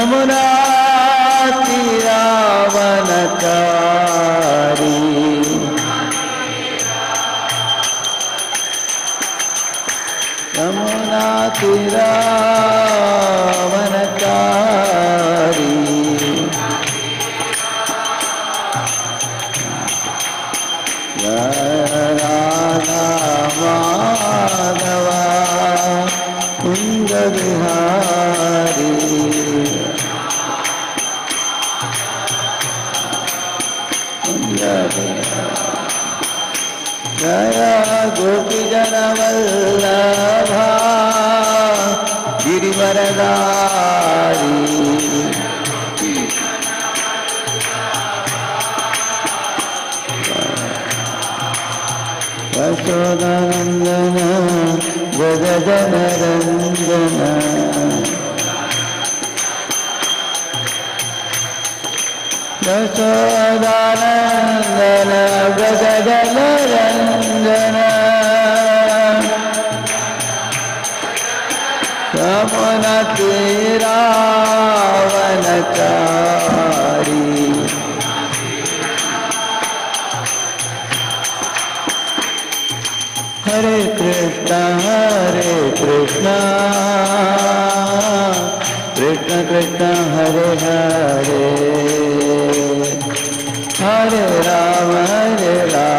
यमुना तीरावनचारी यमुना तीरावनचारी राधा माधवा कुंज विहारी जय गोपी जन वल्लभा गिरिवरदारी यशोदानंदन जग जनरंजन यशोदानंदन जग जनरंजन यमुना तीरावनचारी हरे कृष्णा कृष्ण कृष्ण हरे हरे हरे राम राम राम हरे हरे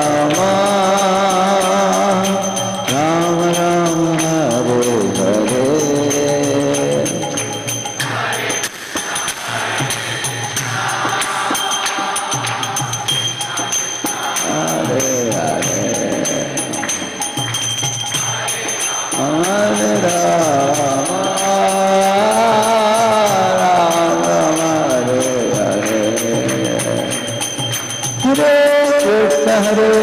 हरे हरे हरे राम राम हरे हरे हरे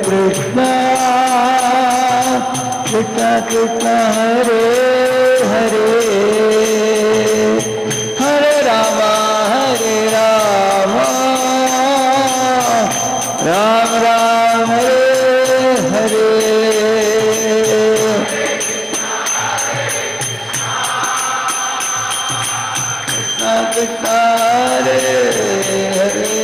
कृष्ण कृष्ण कृष्ण हरे हरे हरे राम राम राम हरे हरे कृष्ण हरे हरे हरे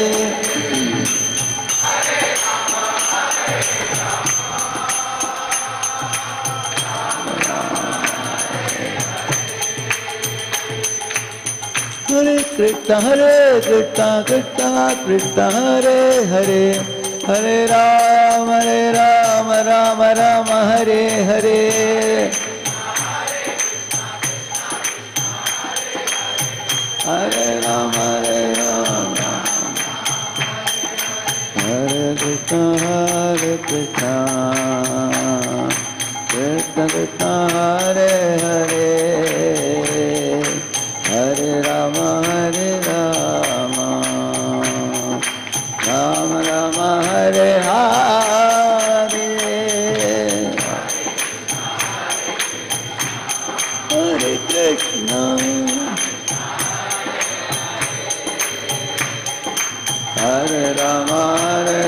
कृष्ण कृष्ण कृष्ण हरे हरे हरे राम राम राम हरे हरे हरे राम हरे कृष्ण कृष्ण कृष्ण हरे हरे हरे राम राम राम हरे हरे हरे कृष्ण हरे राम हरे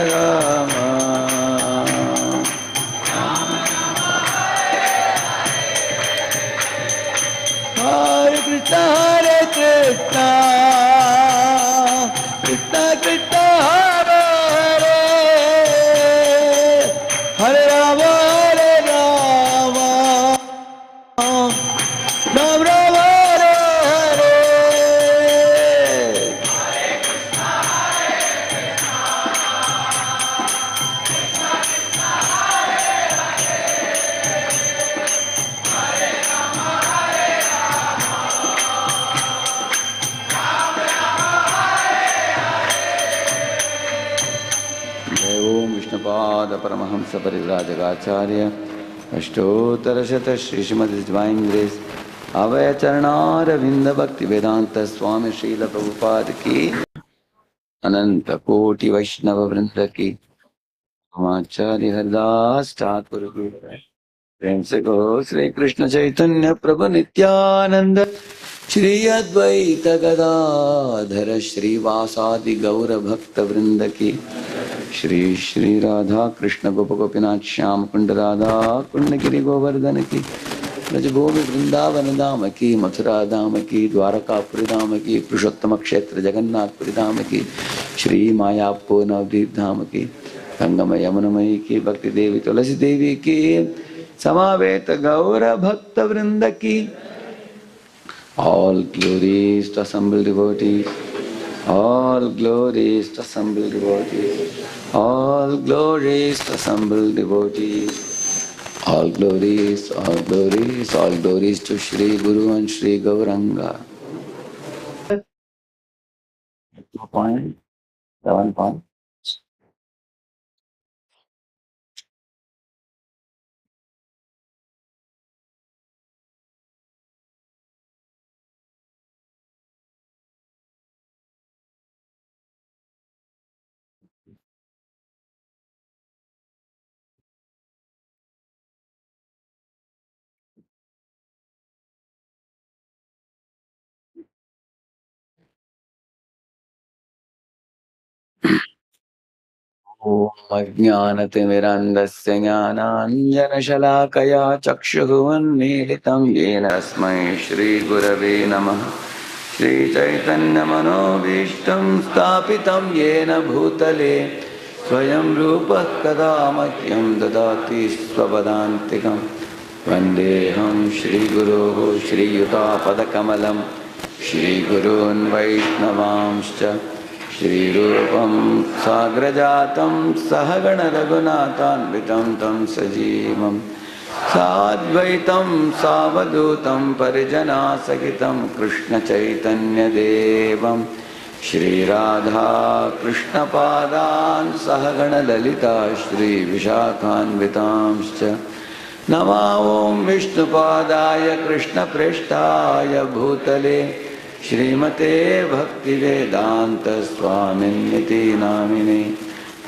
कृष्ण कृष्ण कृष्ण हरे हरे हरे राम राम राम हरे हरे विष्णुपाद परमहंस परिव्राजकाचार्य अष्टोत्तरशत श्रीमद् डिवाइन ग्रेस अवय चरणारविंद भक्ति वेदांत स्वामी श्रील प्रभुपाद की अनंत कोटि वैष्णव वृंद की नमाचार्य हरिदास ठाकुर की प्रेम से गो श्री कृष्ण चैतन्य प्रभु नित्यानंद श्री अद्वैत गदाधर श्रीवासादि गौर भक्त वृंद की श्री श्री राधा कृष्ण गोप गोपीनाथ श्याम कुंड राधा कुंड गिरि गोवर्धन की ब्रजभूमि वृंदावन धाम की, मथुरा धाम की, द्वारकापुरी धाम की, पुरुषोत्तम क्षेत्र जगन्नाथपुरी धाम की, श्री मायापुर नवदीप धाम की, गंगम यमुनमयी की, भक्ति देवी तुलसी देवी की, समावेत गौर भक्त वृंद की। All glories to assembled devotees, all glories to assembled devotees, all glories to assembled devotees, all glories, all glories, all glories to Shri Guru and Shri Gauranga. 2.7 point. अज्ञानतिमिरन्धस्य ज्ञानाञ्जनशलाकया चक्षुरुन्मीलितं येन तस्मै श्रीगुरवे नमः। श्रीचैतन्यमनोभीष्टं स्थापितं येन भूतले स्वयं रूपः कदा मह्यं ददाति स्वपदान्तिकं। वन्देऽहं श्रीगुरोः श्रीयुतापदकमलं श्रीगुरून् वैष्णवांश्च श्रीरूपं साग्रजातं सहगण रघुनाथान्वितं तं सजीवं साद्वैतं सावधूतं परिजनासहितं कृष्णचैतन्यदेवं श्रीराधा कृष्णपादान् सहगण ललिता श्रीविशाखान्वितांश्च नमो ॐ विष्णुपादाय कृष्णप्रेष्ठाय भूतले श्रीमते भक्तिवेदांत स्वामिन्निति नामिने।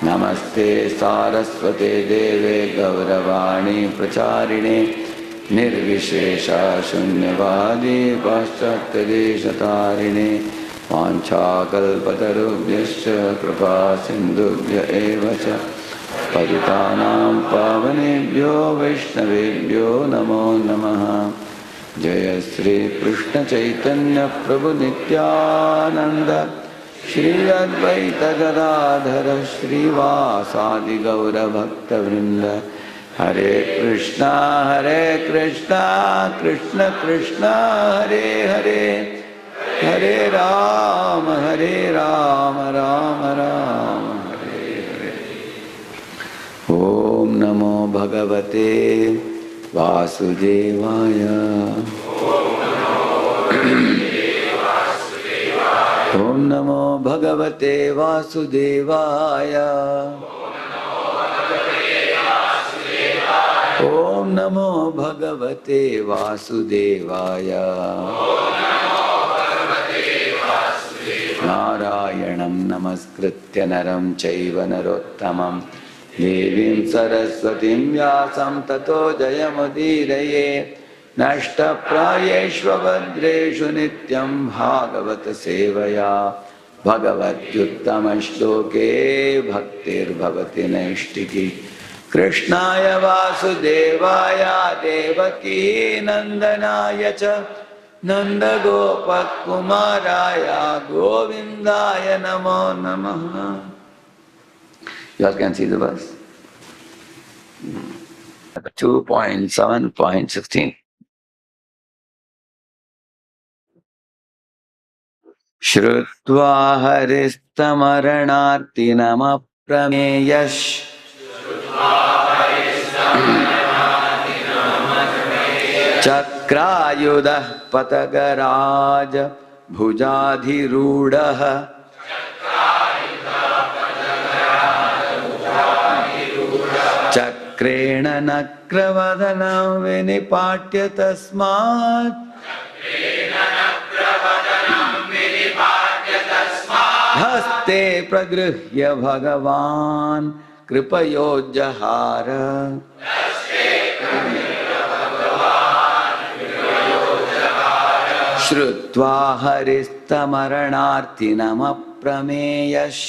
नमस्ते सारस्वते देवे गौरवाणी प्रचारिणे निर्विशेषा शून्यवादी पाश्चात्यदेशतारिणे। वाञ्छाकल्पतरुभ्यश्च कृपा सिन्धुभ्य एव च पतितानां पावनेभ्यो वैष्णवेभ्यो नमो नमः। जय श्री कृष्ण चैतन्य प्रभु नित्यानंद श्री अद्वैत गदाधर श्रीवासादि गौर भक्त वृंद। हरे कृष्णा कृष्ण कृष्णा हरे हरे, हरे राम राम राम हरे हरे। ओम नमो भगवते वासुदेवाय। ओम नमो भगवते वासुदेवाय। ओम नमो भगवते वासुदेवाय। नारायणं नमस्कृत्य नरं चैव नरोत्तमं देवीं सरस्वतीं व्यासं ततो जयमुदीरये। नष्टप्रायेषु भद्रेषु नित्यं भागवत सेवया भगवत्युत्तमश्लोके भक्तिर्भवति नैष्टिकी। कृष्णाय वासुदेवाय देवकी नंदनाय च नंदगोपकुमाराय गोविन्दाय नमो नमः। You all can see the verse. 2.7.16. श्रुत्वा हरिस्तमरणार्तिनमप्रमेयश् चक्रायुधः पतगराज भुजाधिरूढः चक्रेण नक्रवदनं विनिपाट्य तस्मात् हस्ते प्रगृह्य भगवान् कृपयोज्जहार। श्रुत्वा हरिस्तमरणार्तिनमप्रमेयश्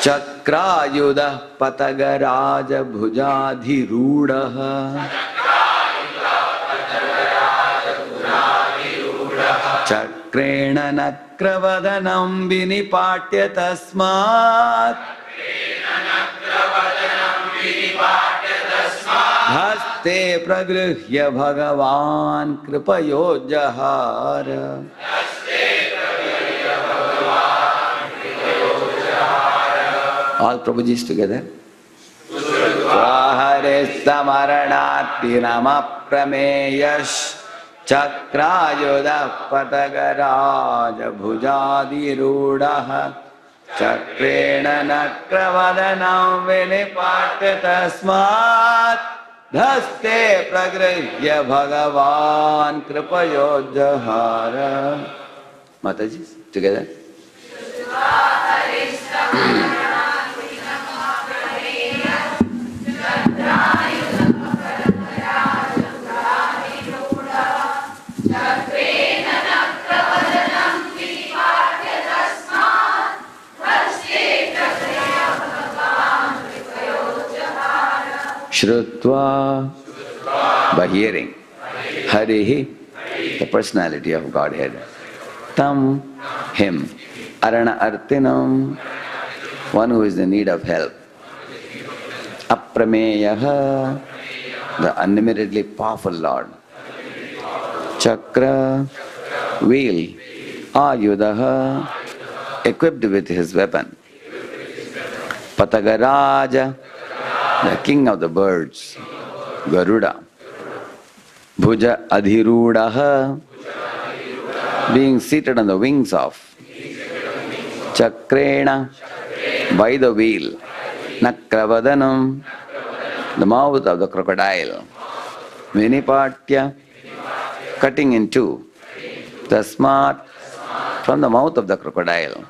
Chakrayuda patagaraja bhujadhirudaha Chakrena nakravadanam vinipatya tasmat Haste pragruhya bhagavan kripayojahara All Prabhujis together. Swaharisamaranati namaprameyash Chakrayuda patagaraja bhujadirudaha Chakrena nakravadanam vinipatya tasmat Dhaste pragrihya bhagavan kripayojahara Mataji, together. Shrutva, by hearing. Harihi, the personality of Godhead. Tam, him. Arana artinam, one who is in need of help. Aprameyaha, the unlimitedly powerful Lord. Chakra, wheel. Ayudaha, equipped with his weapon. Patagaraja, the king of the birds. Garuda. Bhuja adhirudaha, being seated on the wings of. Chakrena, by the wheel. Nakravadanam, the mouth of the crocodile. Vinipatya, cutting in two. Tasmat, from the mouth of the crocodile.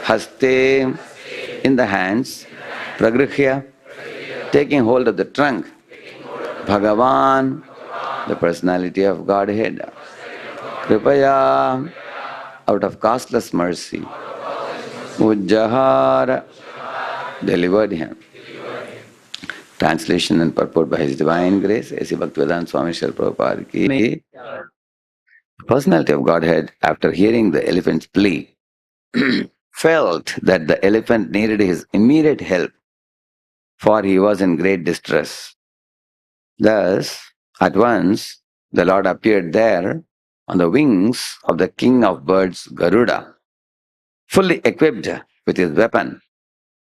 Haste, in the hands. Pragrihya, taking hold of the trunk. Bhagavan, the personality of Godhead. Kripaya, out of costless mercy. Ujjahara, delivered him. Translation and purport by His Divine Grace, A.C. Bhaktivedanta Swami Srila Prabhupada ki. The personality of Godhead, after hearing the elephant's plea, felt that the elephant needed his immediate help, for he was in great distress. Thus, at once, the Lord appeared there on the wings of the king of birds, Garuda, fully equipped with his weapon,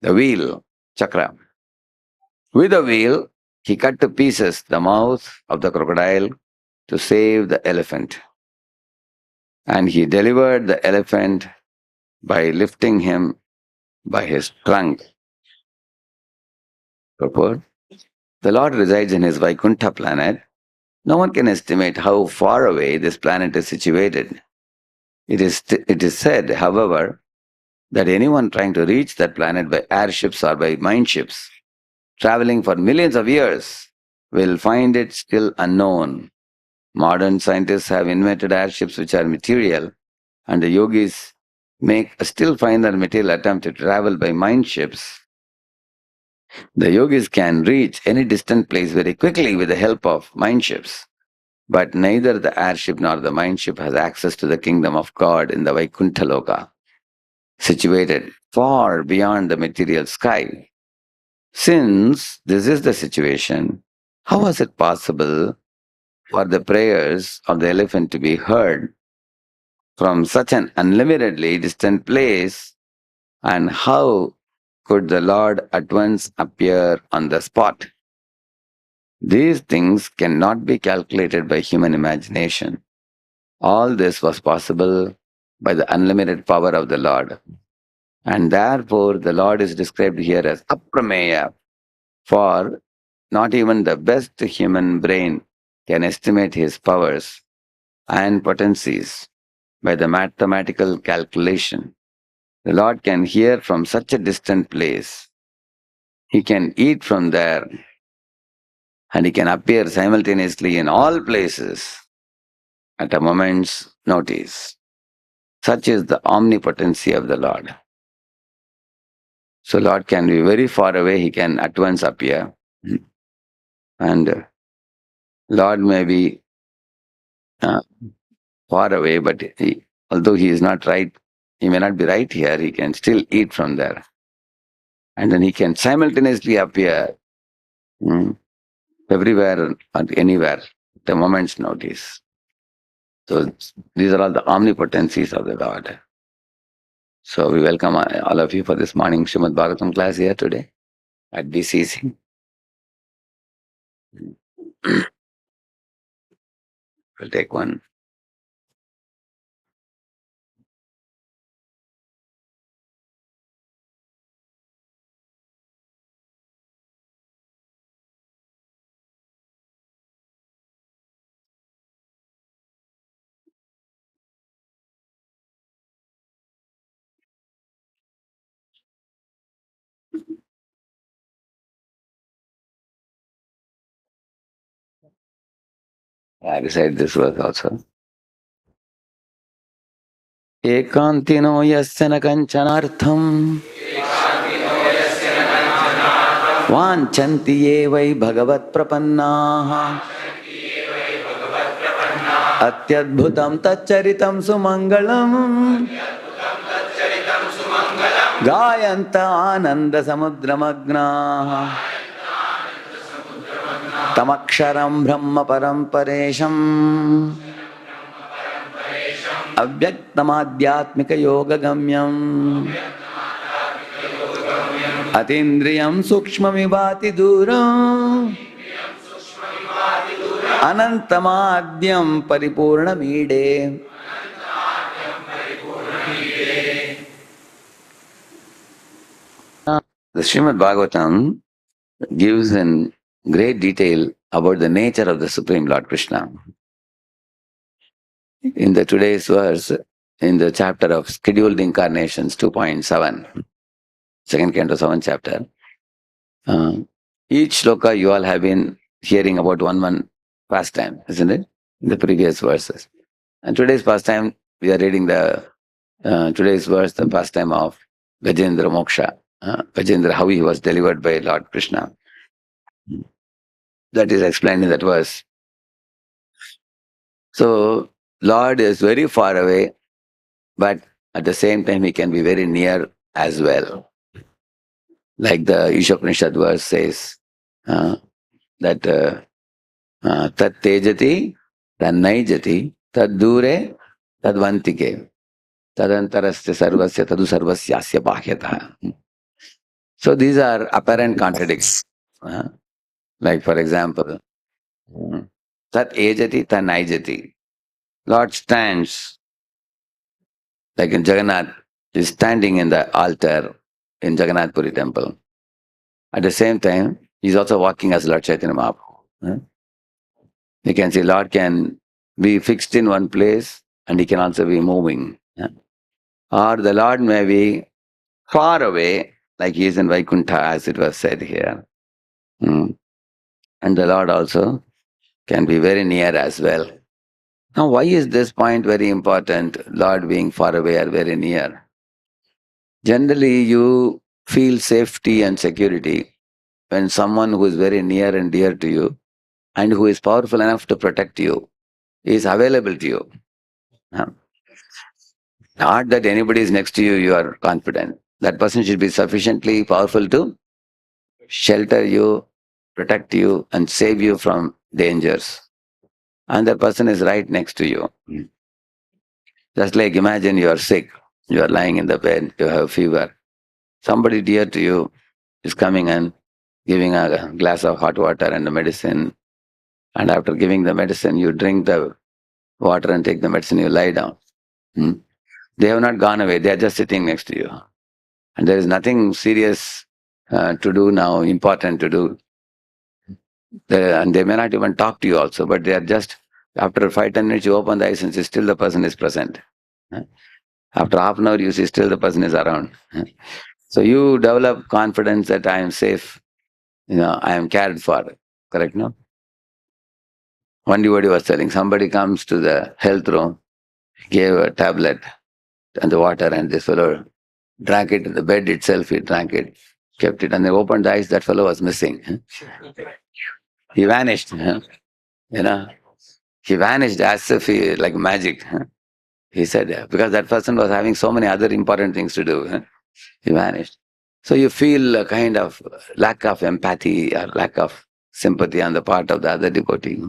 the wheel, chakra. With the wheel, he cut to pieces the mouth of the crocodile to save the elephant. And he delivered the elephant by lifting him by his trunk. Purport. The Lord resides in his Vaikuntha planet. No one can estimate how far away this planet is situated. It is said, however, that anyone trying to reach that planet by airships or by mineships, traveling for millions of years, will find it still unknown. Modern scientists have invented airships which are material, and the yogis make a still finer material attempt to travel by mineships. The yogis can reach any distant place very quickly with the help of mineships. But neither the airship nor the mindship has access to the kingdom of God in the Vaikuntha Loka, situated far beyond the material sky. Since this is the situation, how was it possible for the prayers of the elephant to be heard from such an unlimitedly distant place, and how could the Lord at once appear on the spot? These things cannot be calculated by human imagination. All this was possible by the unlimited power of the Lord. And therefore, the Lord is described here as Aprameya, for not even the best human brain can estimate his powers and potencies by the mathematical calculation. The Lord can hear from such a distant place. He can eat from there, and he can appear simultaneously in all places at a moment's notice. Such is the omnipotency of the Lord. So Lord can be very far away, he can at once appear. And Lord may be uh, far away, but although he is not right, he may not be right here, he can still eat from there. And then he can simultaneously appear everywhere and anywhere, the moment's notice. So these are all the omnipotencies of the Lord. So we welcome all of you for this morning Srimad Bhagavatam class here today at BCEC. We'll take one. I recite this verse also. Ekantino yasya kanchanartham vanchanti ye vai bhagavat prapannaha atyadbhutam tacharitam sumangalam gayanta ananda samudramagnaha tamaksharam brahma paramparesham avyaktamadhyatmika yoga gamyam atindriyam sukshmamivati duram anantamadyam paripurnamide. The Srimad Bhagavatam gives in great detail about the nature of the Supreme Lord Krishna. In the today's verse, in the chapter of Scheduled Incarnations 2.7, second canto, 7th chapter, each shloka you all have been hearing about one pastime, isn't it? In the previous verses. And today's pastime, we are reading the today's verse, the pastime of Gajendra Moksha. Gajendra, how he was delivered by Lord Krishna. That is explained in that verse. So, Lord is very far away, but at the same time, he can be very near as well. Like the Ishopanishad verse says, that tat tejati, tad naijati, tad dure, tad vantike, tadantarasya sarvasya tadu sarvasyasya bhahyatah. So these are apparent contradictions. Like for example, tat ejati, tad naijati. Lord stands, like in Jagannath, is standing in the altar in Jagannath Puri temple. At the same time, he's also walking as Lord Chaitanya Mahaprabhu. You can see Lord can be fixed in one place and he can also be moving. Or the Lord may be far away, like he is in Vaikuntha, as it was said here. And the Lord also can be very near as well. Now, why is this point very important, Lord being far away or very near? Generally, you feel safety and security when someone who is very near and dear to you and who is powerful enough to protect you is available to you. Not that anybody is next to you, you are confident. That person should be sufficiently powerful to shelter you, protect you, and save you from dangers. And that person is right next to you. Just like imagine you are sick, you are lying in the bed, you have fever. Somebody dear to you is coming and giving a glass of hot water and the medicine. And after giving the medicine, you drink the water and take the medicine, you lie down. They have not gone away, they are just sitting next to you. And there is nothing serious to do now, important to do. And they may not even talk to you also, but they are just, after 5-10 minutes, you open the eyes and see still the person is present. After half an hour, you see still the person is around. So you develop confidence that I am safe, I am cared for. Correct, no? One devotee was telling, somebody comes to the health room, gave a tablet and the water, and this fellow drank it in the bed itself, he drank it, kept it, and they opened the eyes, that fellow was missing. He vanished. You know, he vanished as if he, like magic. He said, because that person was having so many other important things to do. He vanished. So you feel a kind of lack of empathy or lack of sympathy on the part of the other devotee.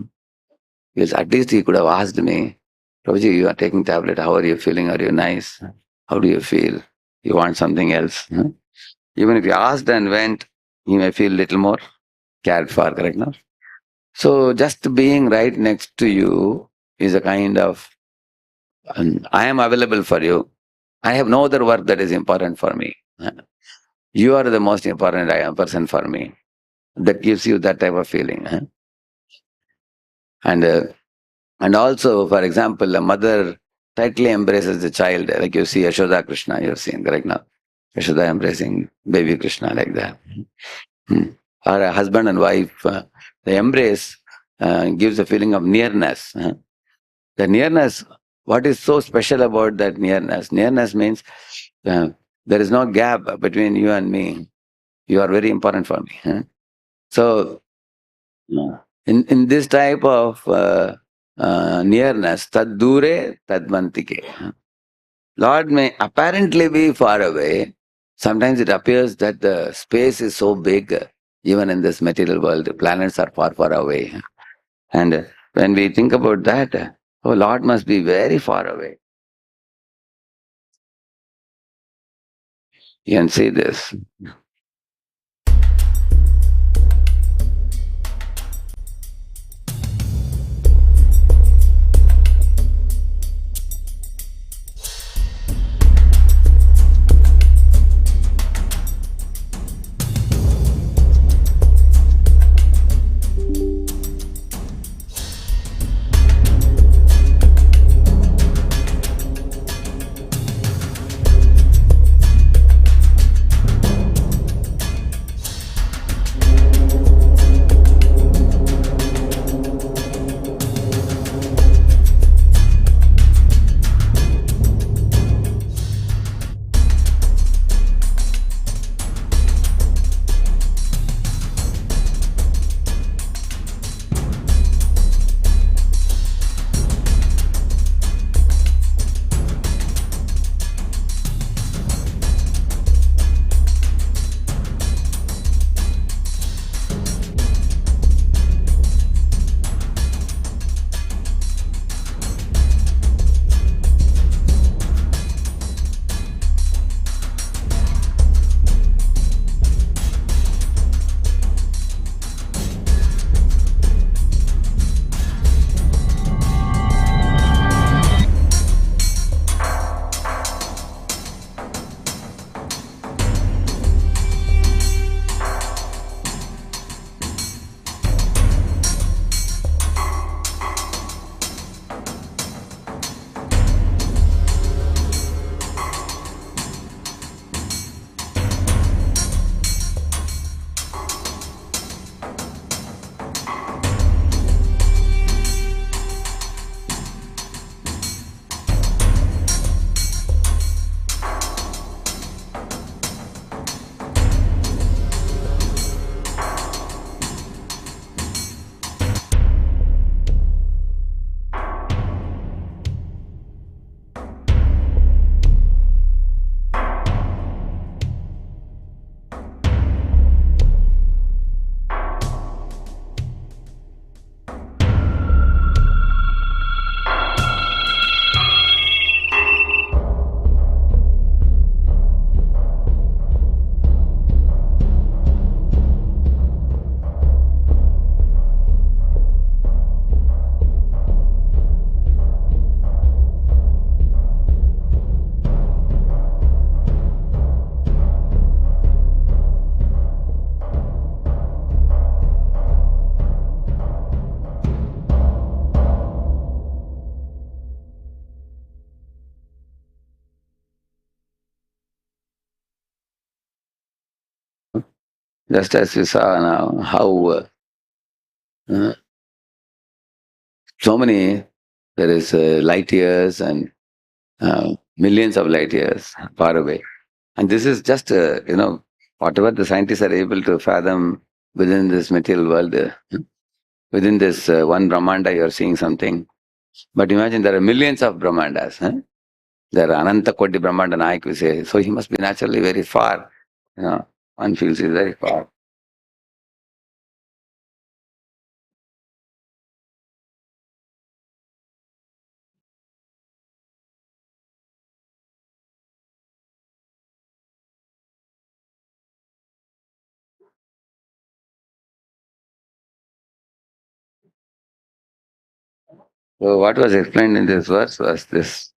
Because at least he could have asked me, Prabhuji, you are taking tablet, how are you feeling? Are you nice? How do you feel? You want something else? Even if you asked and went, he may feel little more cared for, correct now? So just being right next to you is a kind of, I am available for you. I have no other work that is important for me. You are the most important person for me. That gives you that type of feeling. And and also, for example, a mother tightly embraces the child, like you see Yashoda Krishna, you've seen, correct now? Yashoda embracing baby Krishna like that. Or a husband and wife, the embrace gives a feeling of nearness. The nearness, what is so special about that nearness? Nearness means there is no gap between you and me. You are very important for me. So, in this type of nearness, tad dure tad mantike. Lord may apparently be far away. Sometimes it appears that the space is so big, even in this material world, the planets are far, far away. And when we think about that, oh, Lord must be very far away. You can see this. Just as we saw now, how uh, so many, there is light years and millions of light years far away. And this is just, whatever the scientists are able to fathom within this material world, within this one Brahmanda, you are seeing something. But imagine there are millions of Brahmandas. There are Ananta Koti Brahmanda Nayak, we say. So he must be naturally very far. One feels he's very far. So what was explained in this verse was this.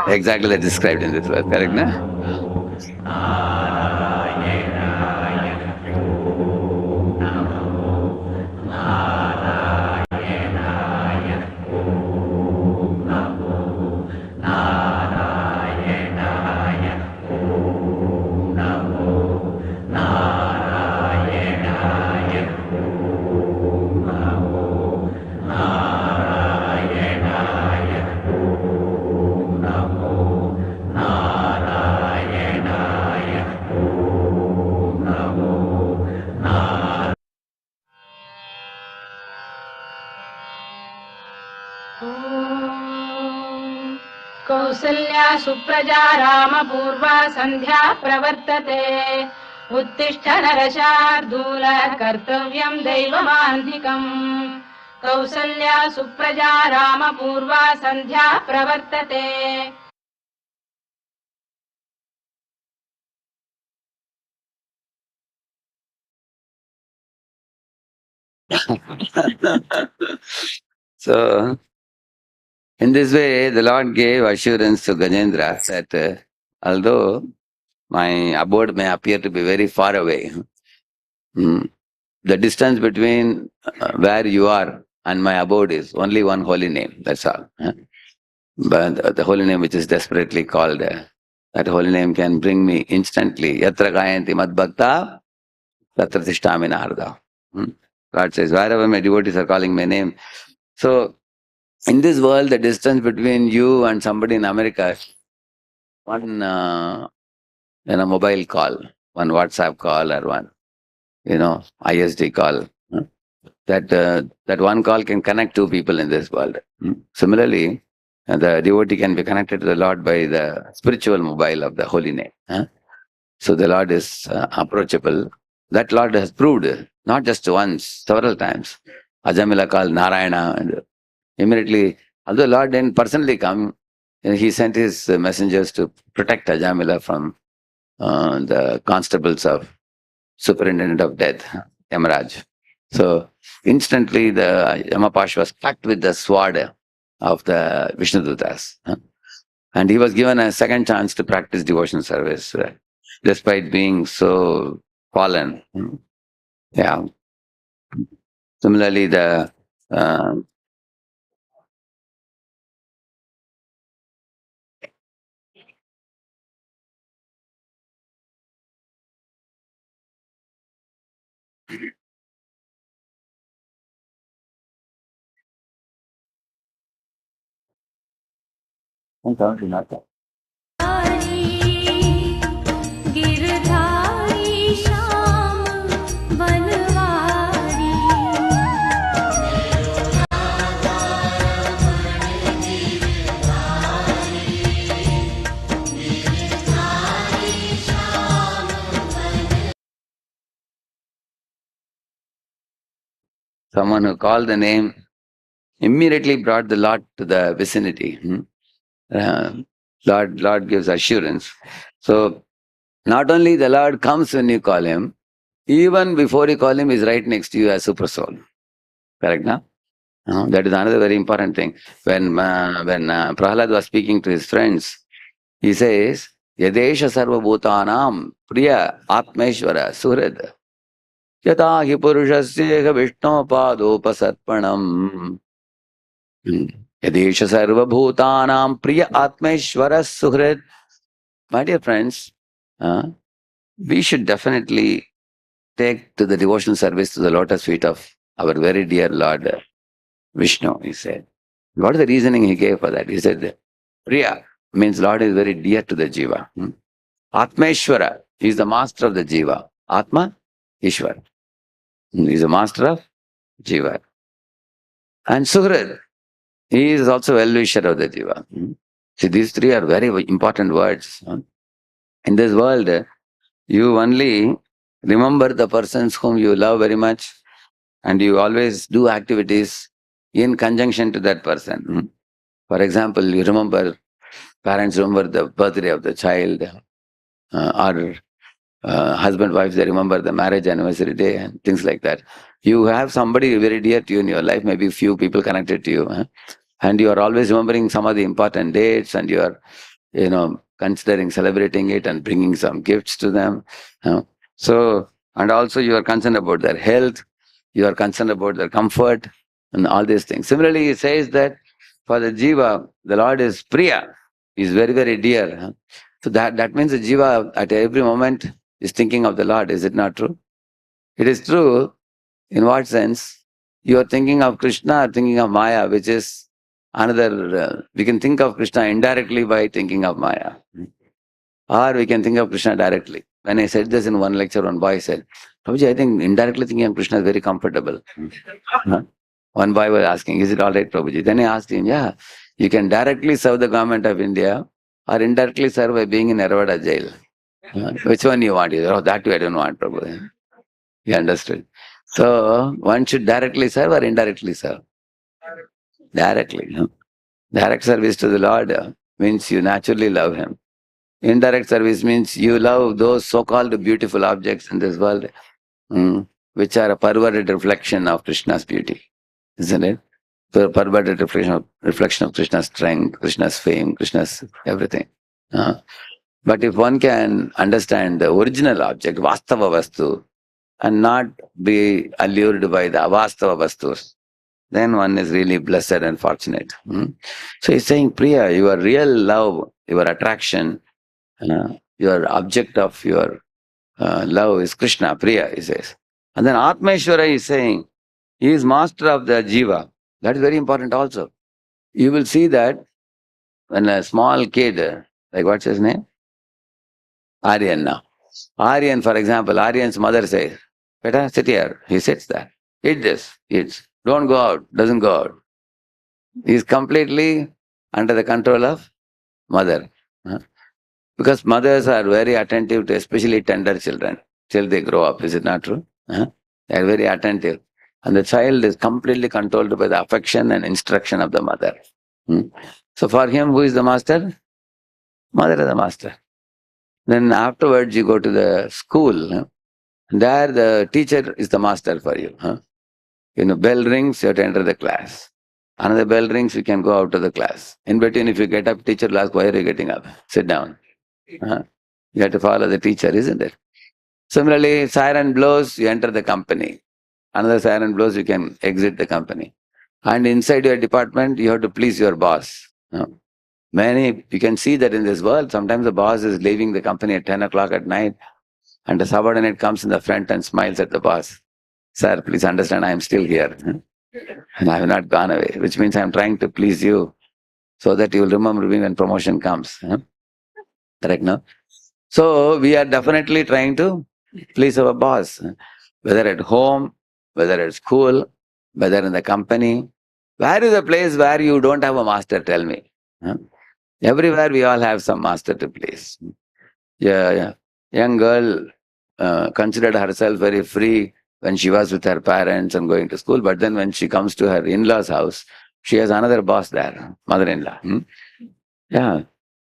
Exactly that described in this verse, correct, na? Kausalya Supraja रामपूर्वा सन्ध्या प्रवर्तते उत्तिष्ठ नरशार्दूल कर्तव्यं दैवमान्धिकम् कौसल्या सुप्रजा रामपूर्वा सन्ध्या प्रवर्तते. So, in this way, the Lord gave assurance to Gajendra that although my abode may appear to be very far away, the distance between where you are and my abode is only one holy name, that's all. But the holy name which is desperately called, that holy name can bring me instantly. Yatra gayanti mad bhakta, tatra tishtami narada. God says, wherever my devotees are calling my name. So, in this world, the distance between you and somebody in America, one mobile call, one WhatsApp call or one, ISD call. That one call can connect two people in this world. Similarly, the devotee can be connected to the Lord by the spiritual mobile of the holy name. So the Lord is approachable. That Lord has proved, not just once, several times. Ajamila called Narayana, and immediately, although Lord didn't personally come, he sent his messengers to protect Ajamila from the constables of superintendent of death, Yamaraj. So instantly the Yamapash was packed with the sword of the Vishnudutas. And he was given a second chance to practice devotion service, despite being so fallen. Yeah. Similarly, the someone who called the name immediately brought the Lord to the vicinity. Lord gives assurance. So not only the Lord comes when you call him, even before you call him, he's right next to you as super soul. Correct, no? That is another very important thing. When Prahlad was speaking to his friends, he says, Yadesha sarva bhutanam priya atmeshwara suhrid yata hi purushasya vishnu padopasarpanam. Yadesha sarva bhutanam priya atmeshwara suhrid. My dear friends, we should definitely take to the devotional service to the lotus feet of our very dear Lord Vishnu, he said. What is the reasoning he gave for that? He said, Priya means Lord is very dear to the Jiva. Atmeshwara, he is the master of the Jiva. Atma, Ishwar. He is the master of Jiva. And Suhrid, he is also well-wisher of the Jiva. See, these three are very important words. In this world, you only remember the persons whom you love very much, and you always do activities in conjunction to that person. For example, you remember, parents remember the birthday of the child, or husband, wife, they remember the marriage anniversary day and things like that. You have somebody very dear to you in your life, maybe few people connected to you, and you are always remembering some of the important dates, and you are, considering celebrating it and bringing some gifts to them. So, and also you are concerned about their health, you are concerned about their comfort, and all these things. Similarly, he says that for the Jiva, the Lord is Priya, is very, very dear. So that means the Jiva at every moment is thinking of the Lord. Is it not true? It is true. In what sense? You are thinking of Krishna or thinking of Maya, which is another, we can think of Krishna indirectly by thinking of Maya. Or we can think of Krishna directly. When I said this in one lecture, one boy said, Prabhuji, I think indirectly thinking of Krishna is very comfortable. One boy was asking, is it all right, Prabhuji? Then I asked him, yeah, you can directly serve the government of India or indirectly serve by being in Ervada jail. Which one you want? He said, oh, that way I don't want, Prabhu. He understood. So, one should directly serve or indirectly serve? Directly. Direct service to the Lord means you naturally love Him. Indirect service means you love those so-called beautiful objects in this world, which are a perverted reflection of Krishna's beauty, isn't it? So, perverted reflection of Krishna's strength, Krishna's fame, Krishna's everything. But if one can understand the original object, Vastava Vastu, and not be allured by the avastava vastus, then one is really blessed and fortunate. So he's saying, Priya, your real love, your attraction, your object of your love is Krishna, Priya, he says. And then Atmeshwara is saying, he is master of the Jiva. That is very important also. You will see that when a small kid, like what's his name? Aryan now. Aryan, for example, Aryan's mother says, Beta, sit here. He sits there. Eat this, eats. Don't go out, doesn't go out. He is completely under the control of mother. Because mothers are very attentive to especially tender children till they grow up. Is it not true? They are very attentive. And the child is completely controlled by the affection and instruction of the mother. So for him, who is the master? Mother is the master. Then afterwards you go to the school. There the teacher is the master for you. Bell rings, you have to enter the class. Another bell rings, you can go out of the class. In between, if you get up, teacher will ask, why are you getting up? Sit down. You have to follow the teacher, isn't it? Similarly, siren blows, you enter the company. Another siren blows, you can exit the company. And inside your department, you have to please your boss. You can see that in this world, sometimes the boss is leaving the company at 10 o'clock at night, and the subordinate comes in the front and smiles at the boss. Sir, please understand, I am still here. And I have not gone away, which means I am trying to please you so that you will remember me when promotion comes. Correct, no? So, we are definitely trying to please our boss, whether at home, whether at school, whether in the company. Where is the place where you don't have a master? Tell me. Everywhere we all have some master to please. Yeah. Young girl considered herself very free when she was with her parents and going to school, but then when she comes to her in-laws' house, she has another boss there, mother-in-law. Yeah.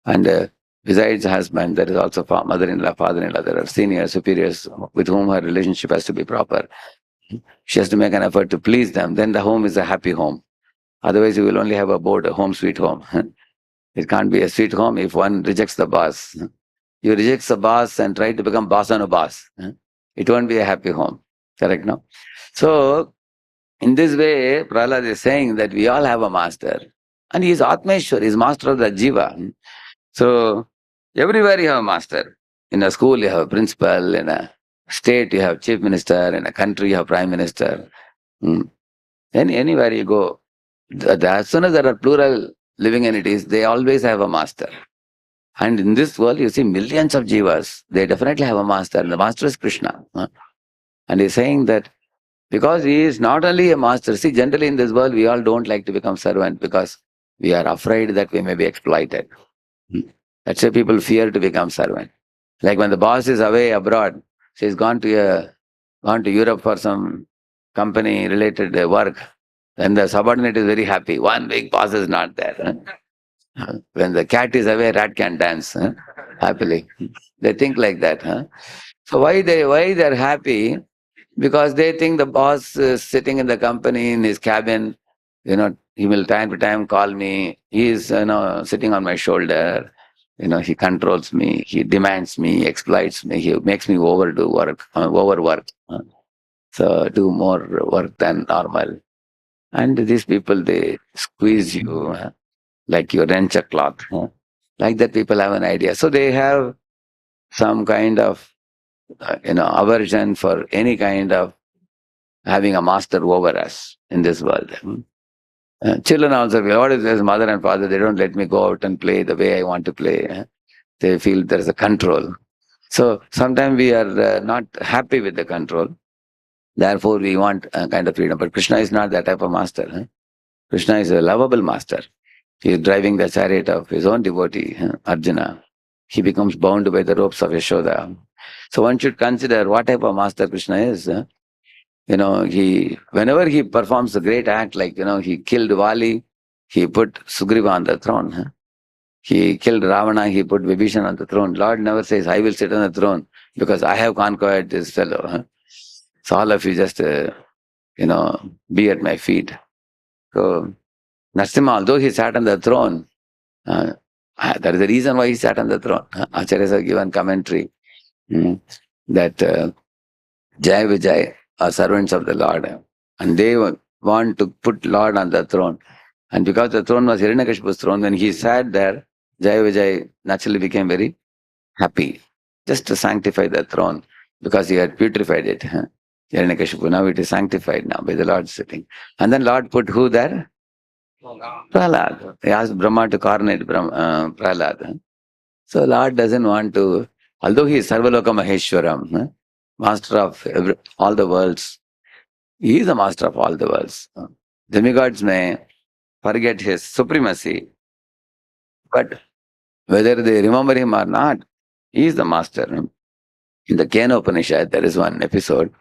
And besides husband, there is also mother-in-law, father-in-law, there are senior superiors with whom her relationship has to be proper. She has to make an effort to please them. Then the home is a happy home. Otherwise, you will only have a board, a home sweet home. It can't be a sweet home if one rejects the boss. You reject the boss and try to become boss on a boss. It won't be a happy home. Correct, no? So, in this way, Prahlad is saying that we all have a master. And he is Atmeshwar, he is master of the Jiva. So, everywhere you have a master. In a school, you have a principal. In a state, you have chief minister. In a country, you have prime minister. Anywhere you go, as soon as there are plural living entities, they always have a master. And in this world, you see millions of jivas. They definitely have a master. And the master is Krishna. And he's saying that because he is not only a master. See, generally in this world, we all don't like to become servant because we are afraid that we may be exploited. That's why people fear to become servant. Like when the boss is away abroad, she's gone to Europe for some company related work, then the subordinate is very happy. 1 week boss is not there. When the cat is away, rat can dance happily. They think like that. So why they're happy? Because they think the boss is sitting in the company in his cabin. He will time to time call me. He is sitting on my shoulder. He controls me. He demands me. He exploits me. He makes me overwork. So do more work than normal. And these people, they squeeze you like you wrench a cloth. Like that, people have an idea. So they have some kind of aversion for any kind of having a master over us in this world. Children also feel, what is this? Mother and father, they don't let me go out and play the way I want to play. They feel there is a control. So sometimes we are not happy with the control. Therefore, we want a kind of freedom. But Krishna is not that type of master. Krishna is a lovable master. He is driving the chariot of his own devotee, Arjuna. He becomes bound by the ropes of Yashoda. So one should consider what type of master Krishna is. Whenever he performs a great act, like, he killed Vali, he put Sugriva on the throne. He killed Ravana, he put Vibhishan on the throne. Lord never says, I will sit on the throne because I have conquered this fellow. So all of you just, be at my feet. So Narasimha, although he sat on the throne, that is the reason why he sat on the throne. Acharyas have given commentary that Jai Vijay are servants of the Lord, and they want to put Lord on the throne. And because the throne was Hiranyakashipu's throne, when he sat there, Jai Vijay naturally became very happy, just to sanctify the throne, because he had purified it. Hiranyakashipu, now it is sanctified now by the Lord sitting. And then Lord put who there? Prahlad. He asked Brahma to coronate Prahlad. So Lord doesn't want to, although he is Sarvaloka Maheshwaram, master of all the worlds, he is the master of all the worlds. Demigods may forget his supremacy, but whether they remember him or not, he is the master. In the Kena Upanishad, there is one episode.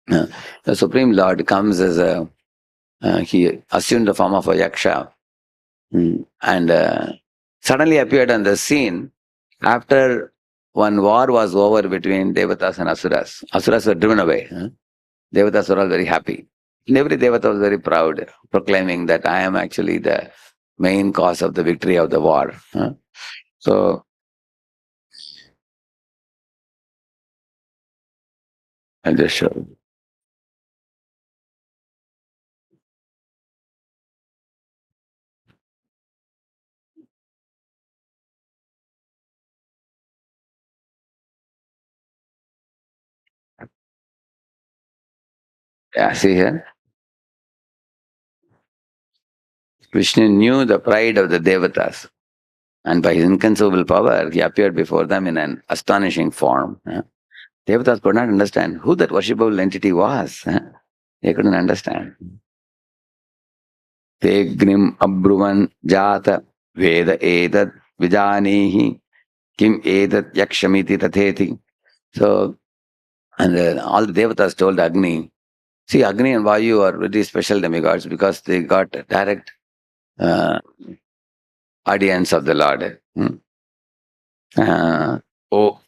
The Supreme Lord comes as he assumed the form of a yaksha and suddenly appeared on the scene after one war was over between Devatas and Asuras. Asuras were driven away. Devatas were all very happy. And every Devata was very proud, proclaiming that I am actually the main cause of the victory of the war. So, I'll just show you. Yeah, see here? Vishnu knew the pride of the Devatas, and by his inconceivable power, he appeared before them in an astonishing form. Devatas could not understand who that worshipable entity was. They couldn't understand. Tegnim abruvan jata veda edat vijanihi kim edat yakshamiti tatheti. So, and all the Devatas told Agni, see, Agni and Vayu are very special demigods because they got direct audience of the Lord. Oh,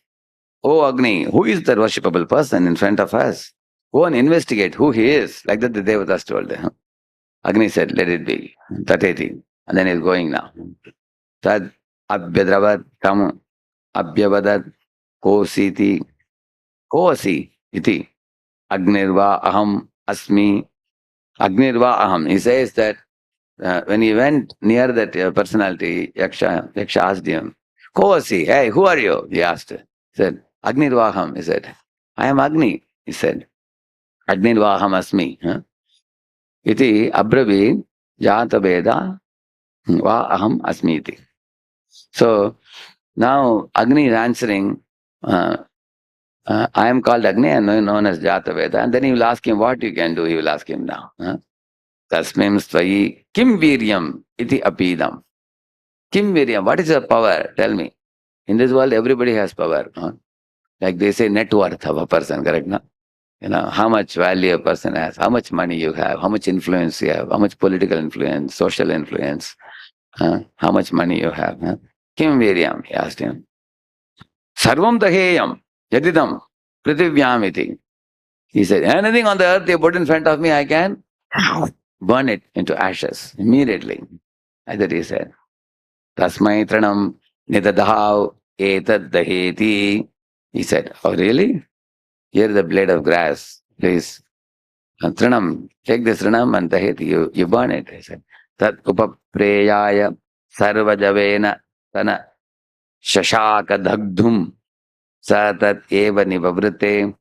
Agni, who is that worshipable person in front of us? Go and investigate who he is. Like that the Devatas told them. Agni said, let it be. Tateti. And then he's going now. Tad abhyadravat tam abhyavadat kositi koasi iti agnirva aham asmi agnirva aham. He says that when he went near that personality, Yaksha asked him, Koasi, hey, who are you? He asked. He said, Agnirvaham. He said, I am Agni. He said, Agnirvaham asmi. iti abravi jata veda va aham asmi iti. So now Agni is answering, I am called Agni and known as Jata Veda. And then he will ask him what you can do. He will ask him now. Tasmim svayi kim viryam iti apidam. Kim viryam, what is your power? Tell me. In this world, everybody has power. Like they say, net worth of a person, correct? No? How much value a person has, how much money you have, how much influence you have, how much political influence, social influence, how much money you have. Kim viryam, he asked him. Sarvam daheyam yadidam prithivyaam iti. He said, anything on the earth you put in front of me, I can burn it into ashes immediately. Like that he said. Tasmai tranam nidadahav etad daheti. He said, oh really? Here is the blade of grass, please. Tranam, take this tranam and daheti, you burn it. He said, tat upapreyaya sarvajavena tana shashaka dagdhum sa tat eva nivavrite.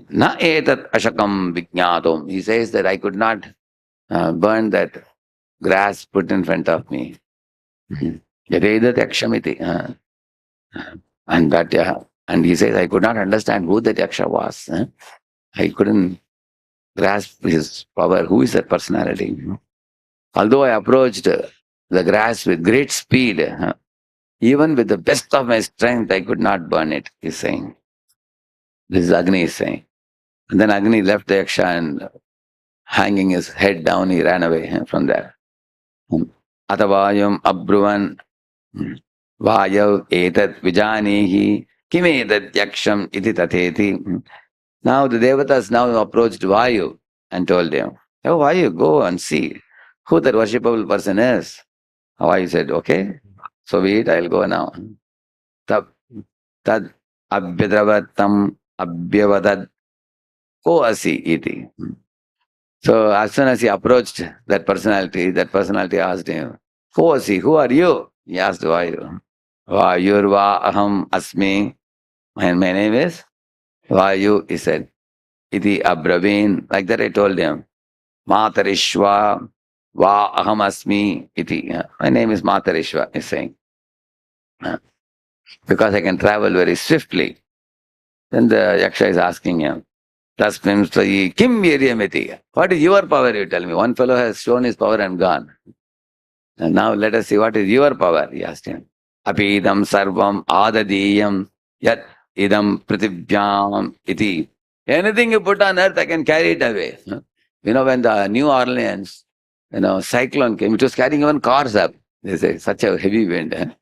Na etat ashakam vijñātum. He says that I could not burn that grass put in front of me. Yadedat yakshamiti. And that, and he says I could not understand who that yaksha was. I couldn't grasp his power. Who is that personality? Although I approached the grass with great speed, even with the best of my strength, I could not burn it, he's saying. This is Agni is saying. And then Agni left the yaksha and hanging his head down, he ran away from there. Atavayam abruvan vayav etat vijanihi kimetat yaksham iti tateti. Now the devatas now approached Vayu and told him, oh Vayu, go and see who that worshipable person is. Vayu said, okay, so be it, I'll go now. Tad abhyadravatam abhyavadat ko asi iti. So as soon as he approached that personality asked him, who was he? Who are you? He asked Vayu. Vayurva aham asmi. And my name is Vayu, he said. Iti abravin. Like that I told him. Matarishva va aham asmi iti. My name is Matarishva, he's saying. Because I can travel very swiftly. Then the yaksha is asking him, Tasmim svayi kim viryamiti. What is your power, you tell me? One fellow has shown his power and gone. And now let us see what is your power, he asked him. Apidam sarvam adadiyam yat idam pritibhyam iti. Anything you put on earth, I can carry it away. When the New Orleans, cyclone came, it was carrying even cars up. They say, such a heavy wind.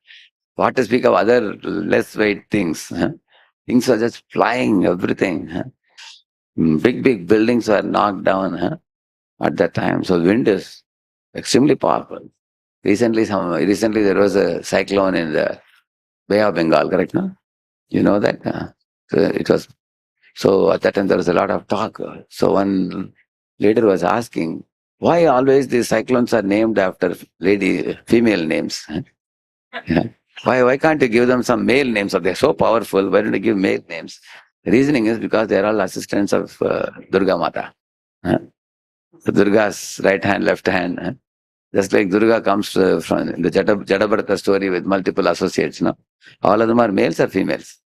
What to speak of other less weight things. Things were just flying, everything. Big, big buildings were knocked down at that time. So wind is extremely powerful. Recently there was a cyclone in the Bay of Bengal, correct? No? You know that? So at that time there was a lot of talk. So one leader was asking, why always these cyclones are named after female names? Why can't you give them some male names? If they're so powerful, why don't you give male names? The reasoning is because they are all assistants of Durga Mata. So Durga's right hand, left hand. Just like Durga comes from the Jadabharata story with multiple associates. All of them are males or females?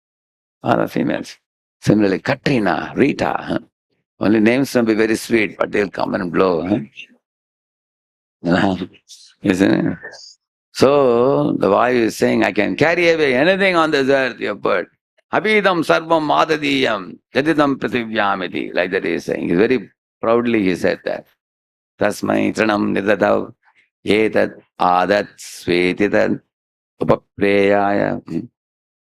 All are females. Similarly, Katrina, Rita. Only names may be very sweet, but they'll come and blow. Isn't it? So the Vayu is saying, I can carry away anything on this earth you put. Abhidam sarvam madadiyam jadidam prithivyaam. Like that he is saying. Very proudly he said that. Tasmai tranam nidadav etat adat svetitat upapreyaya.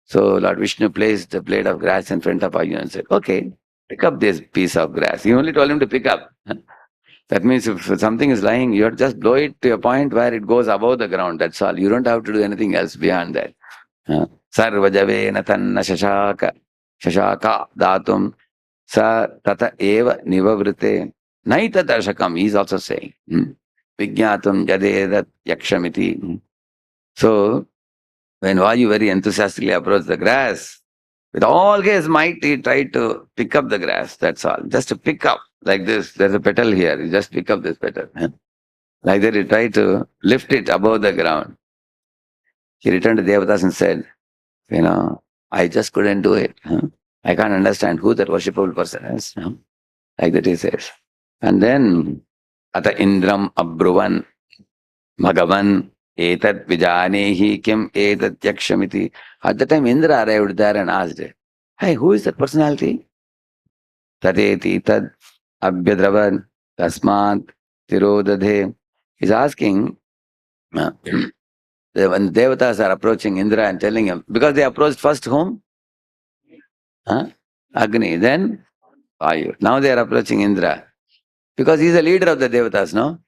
So Lord Vishnu placed the blade of grass in front of Vayu and said, okay, pick up this piece of grass. He only told him to pick up. That means if something is lying, you have to just blow it to a point where it goes above the ground. That's all. You don't have to do anything else beyond that. Sarvajavena tanna shashaka datum sa tata eva nivavrite naita darshakam. He is also saying. Vijñātum jadedat yakshamiti. So when Vayu very enthusiastically approached the grass, With all his might, he tried to pick up the grass. That's all. Just to pick up like this. There's a petal here. You just pick up this petal. Like that, he tried to lift it above the ground. He returned to Devatas and said, I just couldn't do it. I can't understand who that worshipable person is. Like that he says. And then, Ata Indram Abruvan Bhagavan Etat Vijanehi Kim Etat Yakshamiti. At the time, Indra arrived there and asked, hey, who is that personality? Tadeti Tad Abhyadravan Tasmat Tirodadhe. He's asking, when the devatas are approaching Indra and telling him, because they approached first whom? Agni, then Vayu. Now they are approaching Indra. Because he's the leader of the devatas, no?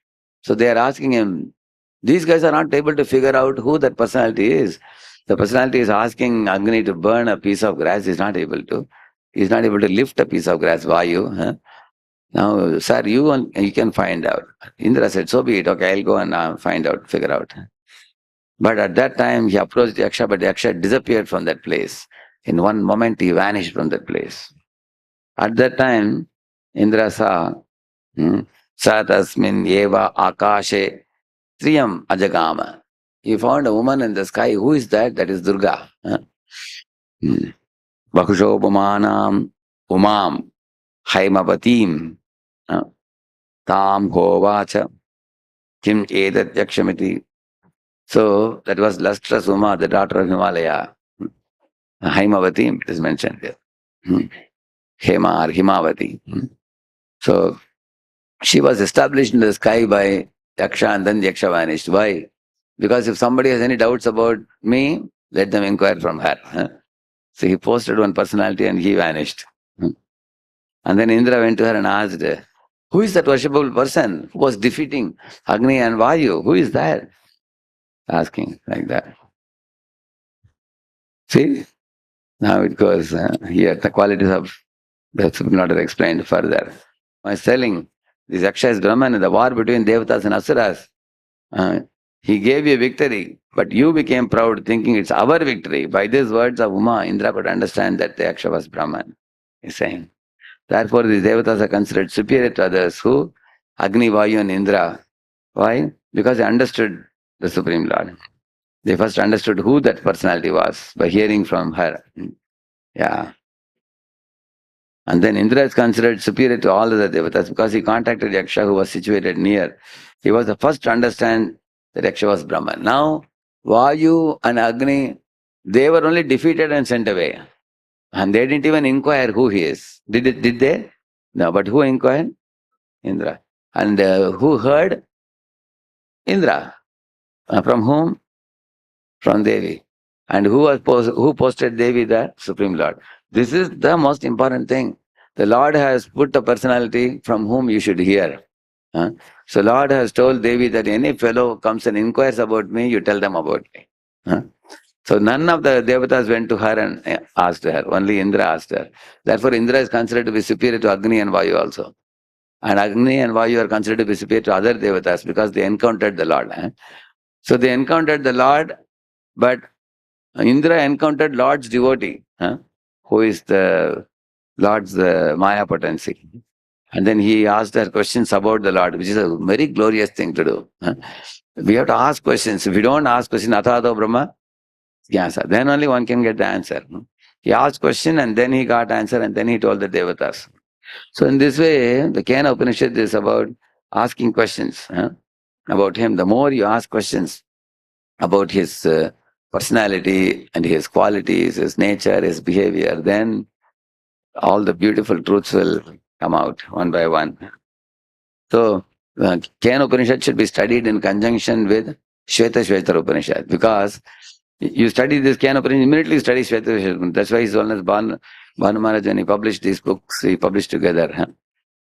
So they are asking him, these guys are not able to figure out who that personality is. The personality is asking Agni to burn a piece of grass. He's not able to. He's not able to lift a piece of grass, Vayu. Now, sir, you can find out. Indra said, so be it. Okay, I'll go and find out, figure out. But at that time, he approached Yaksha, but Yaksha disappeared from that place. In one moment, he vanished from that place. At that time, Indra saw, Sa tasmin eva akashe triyam ajagama. He found a woman in the sky. Who is that? That is Durga. Bakushopamanam umam haimavatim tam hovacha kim edat yakshamiti. So that was lustrous Uma, the daughter of Himalaya. Haimavati, it is mentioned there. Hema or Himavati. So she was established in the sky by Yaksha and then the Yaksha vanished. Why? Because if somebody has any doubts about me, let them inquire from her. So he posted one personality and he vanished. And then Indra went to her and asked, who is that worshipable person who was defeating Agni and Vayu? Who is that? Asking like that. See? Now it goes here, the qualities of the Supreme Lord are explained further. I was telling, this Yaksha is Brahman, the war between Devatas and Asuras. He gave you victory, but you became proud thinking it's our victory. By these words of Uma, Indra could understand that the Yaksha was Brahman. He's saying. Therefore, these Devatas are considered superior to others. Who? Agni, Vayu and Indra. Why? Because they understood the Supreme Lord. They first understood who that personality was by hearing from her. Yeah. And then Indra is considered superior to all other devatas because he contacted Yaksha who was situated near. He was the first to understand that Yaksha was Brahman. Now, Vayu and Agni, they were only defeated and sent away. And they didn't even inquire who he is. Did they? No, but who inquired? Indra. And who heard? Indra. From whom? From Devi. And who posted Devi? The Supreme Lord. This is the most important thing. The Lord has put a personality from whom you should hear. So Lord has told Devi that any fellow comes and inquires about me, you tell them about me. So none of the devatas went to her and asked her. Only Indra asked her. Therefore Indra is considered to be superior to Agni and Vayu also. And Agni and Vayu are considered to be superior to other devatas because they encountered the Lord. So they encountered the Lord, but Indra encountered Lord's devotee, who is the Lord's Maya potency. And then he asked her questions about the Lord, which is a very glorious thing to do. We have to ask questions. If we don't ask questions, Athado Brahma, Jnasa, then only one can get the answer. He asked question and then he got answer and then he told the devatas. So in this way, the Kena Upanishad is about asking questions about him. The more you ask questions about his personality and his qualities, his nature, his behavior, then all the beautiful truths will come out one by one. So, Kena Upanishad should be studied in conjunction with Shveta Upanishad because you study this Kena Upanishad, immediately study Shveta Upanishad. That's why he's known as Bhanu Maharaj, when he published these books, he published together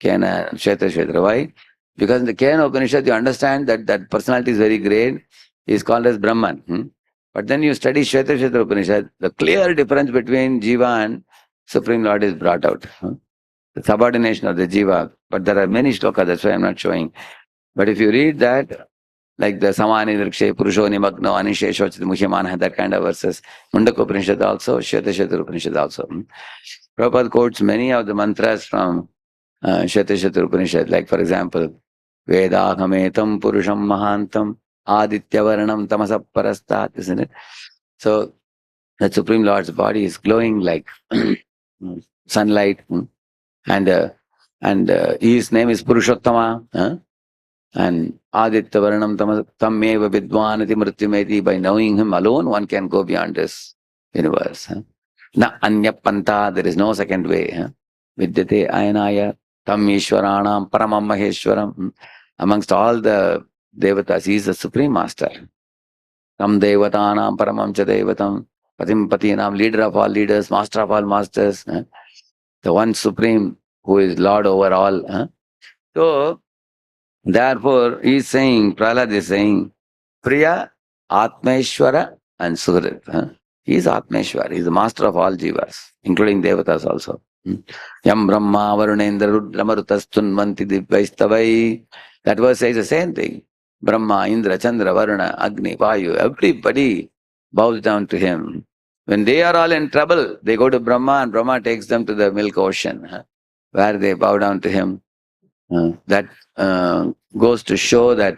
Kena, Shveta. Why? Because in the Kena Upanishad, you understand that that personality is very great. He is called as Brahman. But then you study Shveta Upanishad, the clear difference between Jiva and Supreme Lord is brought out. The subordination of the Jiva. But there are many shlokas, that's why I'm not showing. But if you read that, like the Samani Vrikshe, Purusho Nimagno, Anisheshochit Muhyamana, that kind of verses. Mundaka Upanishad also, Shvetashvatar Upanishad also. Prabhupada quotes many of the mantras from Shvetashvatar Upanishad, like for example, Vedahametam Purusham Mahantam Aditya Varanam Tamasa Parastat, isn't it? So the Supreme Lord's body is glowing like sunlight, and his name is Purushottama, and Aditya Varanam Tammeva Vidvanati Mrityumeti. By knowing him alone, one can go beyond this universe. Na Anya Panta, there is no second way. Vidyate Ayanaya Tam Ishwaranam Paramam Maheshwaram. Amongst all the devatas, he is the Supreme Master. Tam Devatanam Paramam Cha Devatam. Patim Patinam, leader of all leaders, master of all masters. The one Supreme who is Lord over all. So, therefore, he is saying, Prahlad is saying, Priya, Atmeshwara and Suhrit. He is Atmeshwara. He is the master of all jivas, including devatas also. Yam Brahma Varunendra Rudra Marutastun Manti Divaistavai. That verse says the same thing. Brahma, Indra, Chandra, Varuna, Agni, Vayu, everybody bows down to him. When they are all in trouble, they go to Brahma and Brahma takes them to the milk ocean, where they bow down to him. That goes to show that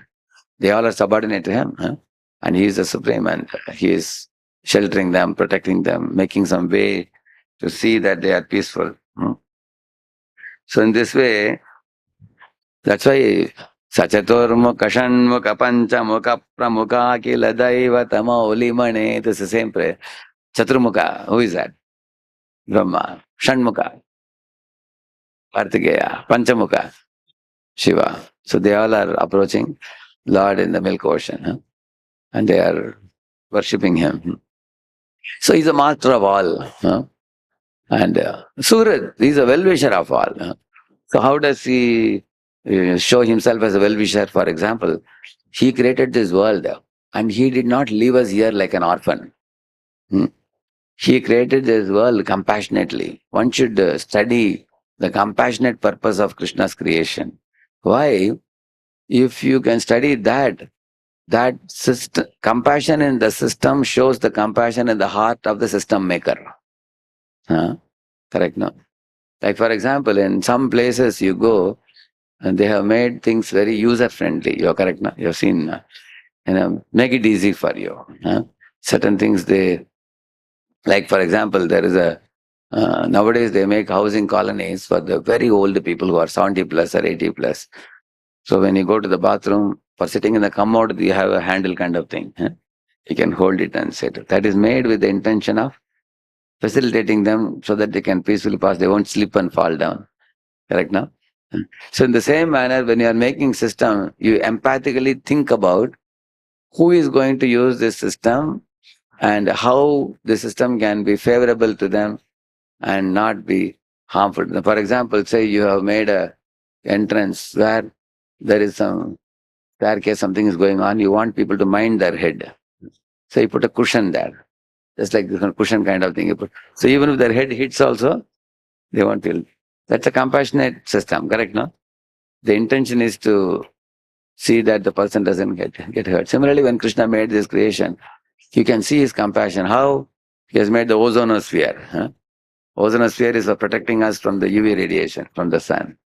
they all are subordinate to him. And he is the supreme, and he is sheltering them, protecting them, making some way to see that they are peaceful. So in this way, that's why Sachaturmukha Shanmukha Panchamukha Pramukha Kila Daiva Tamauli Mane. This is the same prayer. Chaturmukha, who is that? Brahma. Shanmukha, Kartikeya. Panchamukha, Shiva. So they all are approaching Lord in the milk ocean, and they are worshipping him. So he's a master of all. And Surat, he's a well-wisher of all. So how does he show himself as a well-wisher? For example, he created this world and he did not leave us here like an orphan. He created this world compassionately. One should study the compassionate purpose of Krishna's creation. Why? If you can study that system, compassion in the system shows the compassion in the heart of the system maker. Correct, no? Like for example, in some places you go and they have made things very user-friendly. You're correct, no? You've seen, make it easy for you. Certain things they, like for example, there is a, nowadays they make housing colonies for the very old people who are 70 plus or 80 plus. So when you go to the bathroom, for sitting in the commode, you have a handle kind of thing. You can hold it and sit. That is made with the intention of facilitating them so that they can peacefully pass. They won't slip and fall down. Correct now? So in the same manner, when you are making system, you empathically think about who is going to use this system and how the system can be favorable to them and not be harmful. For example, say you have made a entrance where there is some staircase, something is going on, you want people to mind their head. So you put a cushion there, just like this cushion kind of thing. You put, so even if their head hits also, they won't feel. That's a compassionate system, correct, no? The intention is to see that the person doesn't get hurt. Similarly, when Krishna made this creation, you can see his compassion, how he has made the ozonosphere. Ozonosphere is for protecting us from the UV radiation from the sun.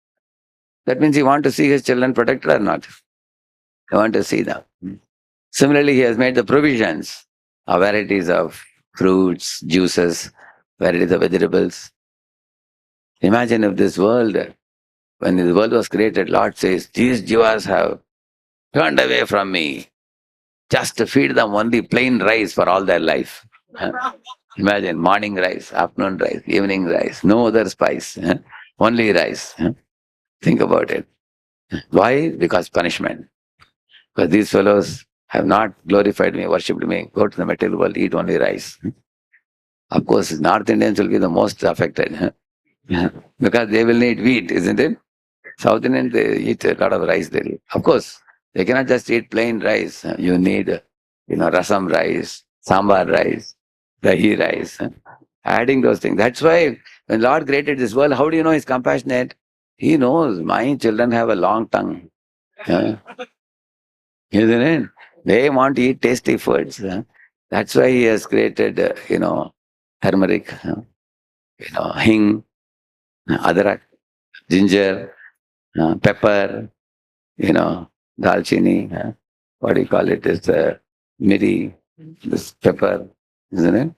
That means he wants to see his children protected or not. He wants to see them. Similarly, he has made the provisions of varieties of fruits, juices, varieties of vegetables. Imagine if this world, when the world was created, Lord says, these jivas have turned away from me just to feed them only plain rice for all their life. Imagine morning rice, afternoon rice, evening rice, no other spice, only rice. Think about it. Why? Because punishment. Because these fellows have not glorified me, worshipped me, go to the material world, eat only rice. Of course, North Indians will be the most affected. Because they will need wheat, isn't it? South Indians, they eat a lot of rice daily. Of course, they cannot just eat plain rice. You need, rasam rice, sambar rice, dahi rice. Adding those things. That's why when Lord created this world, how do you know He's compassionate? He knows my children have a long tongue. Isn't it? They want to eat tasty foods. That's why he has created, turmeric, hing, adrak, ginger, pepper, dalchini, what do you call it? It's miri, this pepper, isn't it?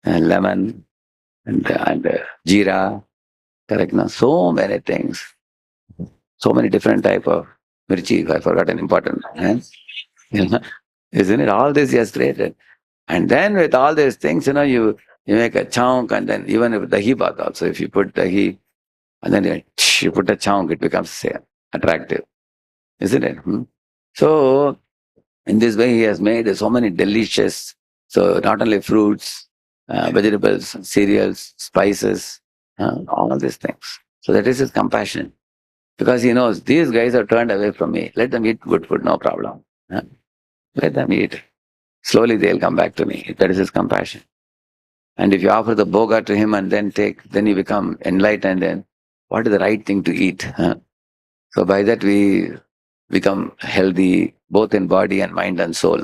And lemon and jeera, correct? No? So many things, so many different type of mirchi. I forgot an important, you know, isn't it? All this he has created, and then with all these things, you make a chunk, and then even with dahi bath also, if you put dahi and then you put a chunk, it becomes attractive, isn't it? So in this way, he has made so many delicious, so not only fruits, vegetables, cereals, spices, all these things. So that is his compassion. Because he knows these guys are turned away from me. Let them eat good food, no problem. Let them eat. Slowly they'll come back to me. That is his compassion. And if you offer the bhoga to him and then then you become enlightened, and what is the right thing to eat? So by that we become healthy both in body and mind and soul,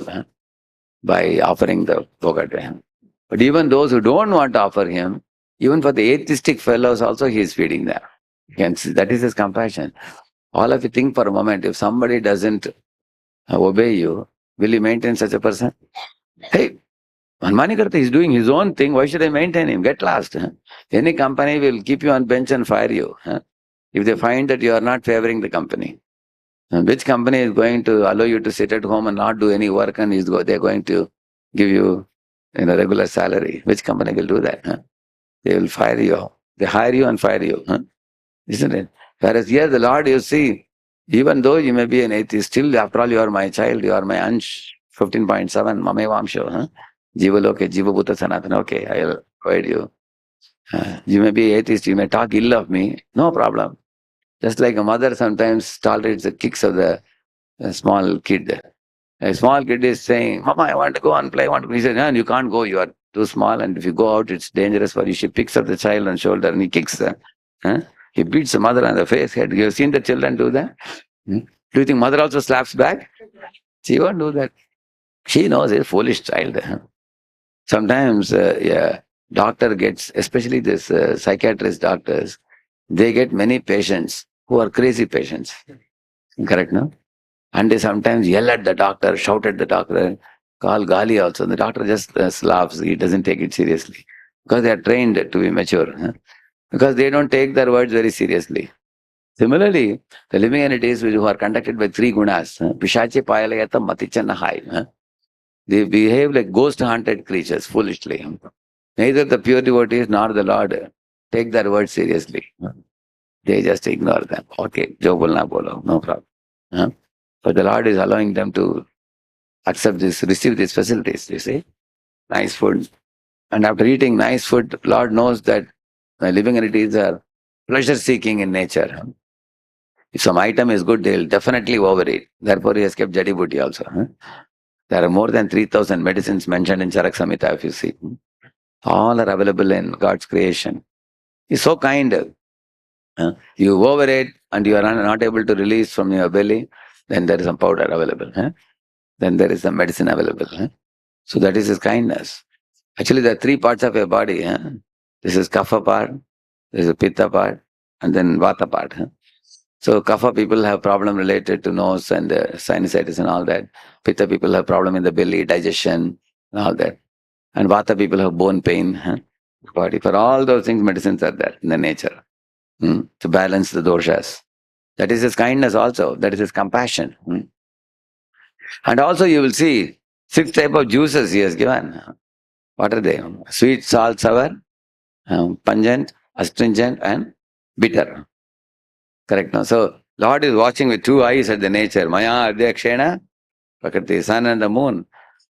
by offering the bhoga to him. But even those who don't want to offer him, even for the atheistic fellows also he is feeding them. You can see that is his compassion. All of you think for a moment, if somebody doesn't obey you, will you maintain such a person? Hey, Manikarta is doing his own thing, why should I maintain him? Get lost. Any company will keep you on bench and fire you. If they find that you are not favoring the company. Which company is going to allow you to sit at home and not do any work, and they're going to give you regular salary? Which company will do that? They will fire you. They hire you and fire you. Isn't it? Whereas here the Lord, you see, even though you may be an atheist, still after all you are my child, you are my ansh, 15.7, Mame Vamsho. Jiva Loke, Jiva Bhuta Sanatana. Okay, I will provide you. You may be atheist, you may talk ill of me, no problem. Just like a mother sometimes tolerates the kicks of the small kid. A small kid is saying, Mama, I want to go and play. I want to. He says, no, you can't go. You are too small. And if you go out, it's dangerous for you. She picks up the child on shoulder and he kicks her. He beats the mother on the face, head. You have seen the children do that? Do you think mother also slaps back? She won't do that. She knows a foolish child. Sometimes, doctor gets, especially this psychiatrist doctors, they get many patients who are crazy patients. Correct, no? And they sometimes yell at the doctor, shout at the doctor, call gali also. The doctor just laughs. He doesn't take it seriously. Because they are trained to be mature. Because they don't take their words very seriously. Similarly, the living entities who are conducted by three gunas, Pishache Payalayata Matichana Hai, they behave like ghost-haunted creatures, foolishly. Neither the pure devotees nor the Lord take their words seriously. They just ignore them. Okay, jo bolna bolo, no problem. But the Lord is allowing them to accept this, receive these facilities, you see. Nice food. And after eating nice food, Lord knows that the living entities are pleasure-seeking in nature. If some item is good, they'll definitely overeat. Therefore, he has kept Jadi Buti also. There are more than 3,000 medicines mentioned in Charak Samhita, if you see. All are available in God's creation. He's so kind. You overeat and you are not able to release from your belly, then there is some powder available. Then there is some medicine available. So that is his kindness. Actually, there are three parts of your body. This is Kapha part, this is Pitta part, and then Vata part. So Kapha people have problem related to nose and sinusitis and all that. Pitta people have problem in the belly, digestion, and all that. And Vata people have bone pain. Body. For all those things, medicines are there in the nature. To balance the doshas. That is his kindness also. That is his compassion. And also you will see 6 types of juices he has given. What are they? Sweet, salt, sour, pungent, astringent, and bitter. Correct, no? So Lord is watching with 2 eyes at the nature. Maya Adhyakshena, Prakriti, sun and the moon.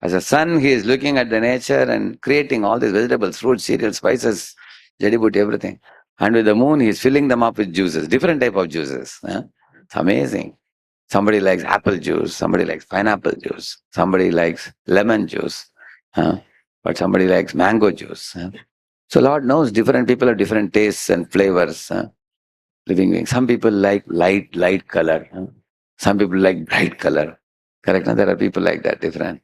As a sun, he is looking at the nature and creating all these vegetables, fruits, cereals, spices, jadibuti, everything. And with the moon, he is filling them up with juices, different type of juices. It's amazing. Somebody likes apple juice, somebody likes pineapple juice, somebody likes lemon juice, but somebody likes mango juice. So Lord knows different people have different tastes and flavors. Living beings. Some people like light color. Some people like bright color. Correct? Now, there are people like that, different.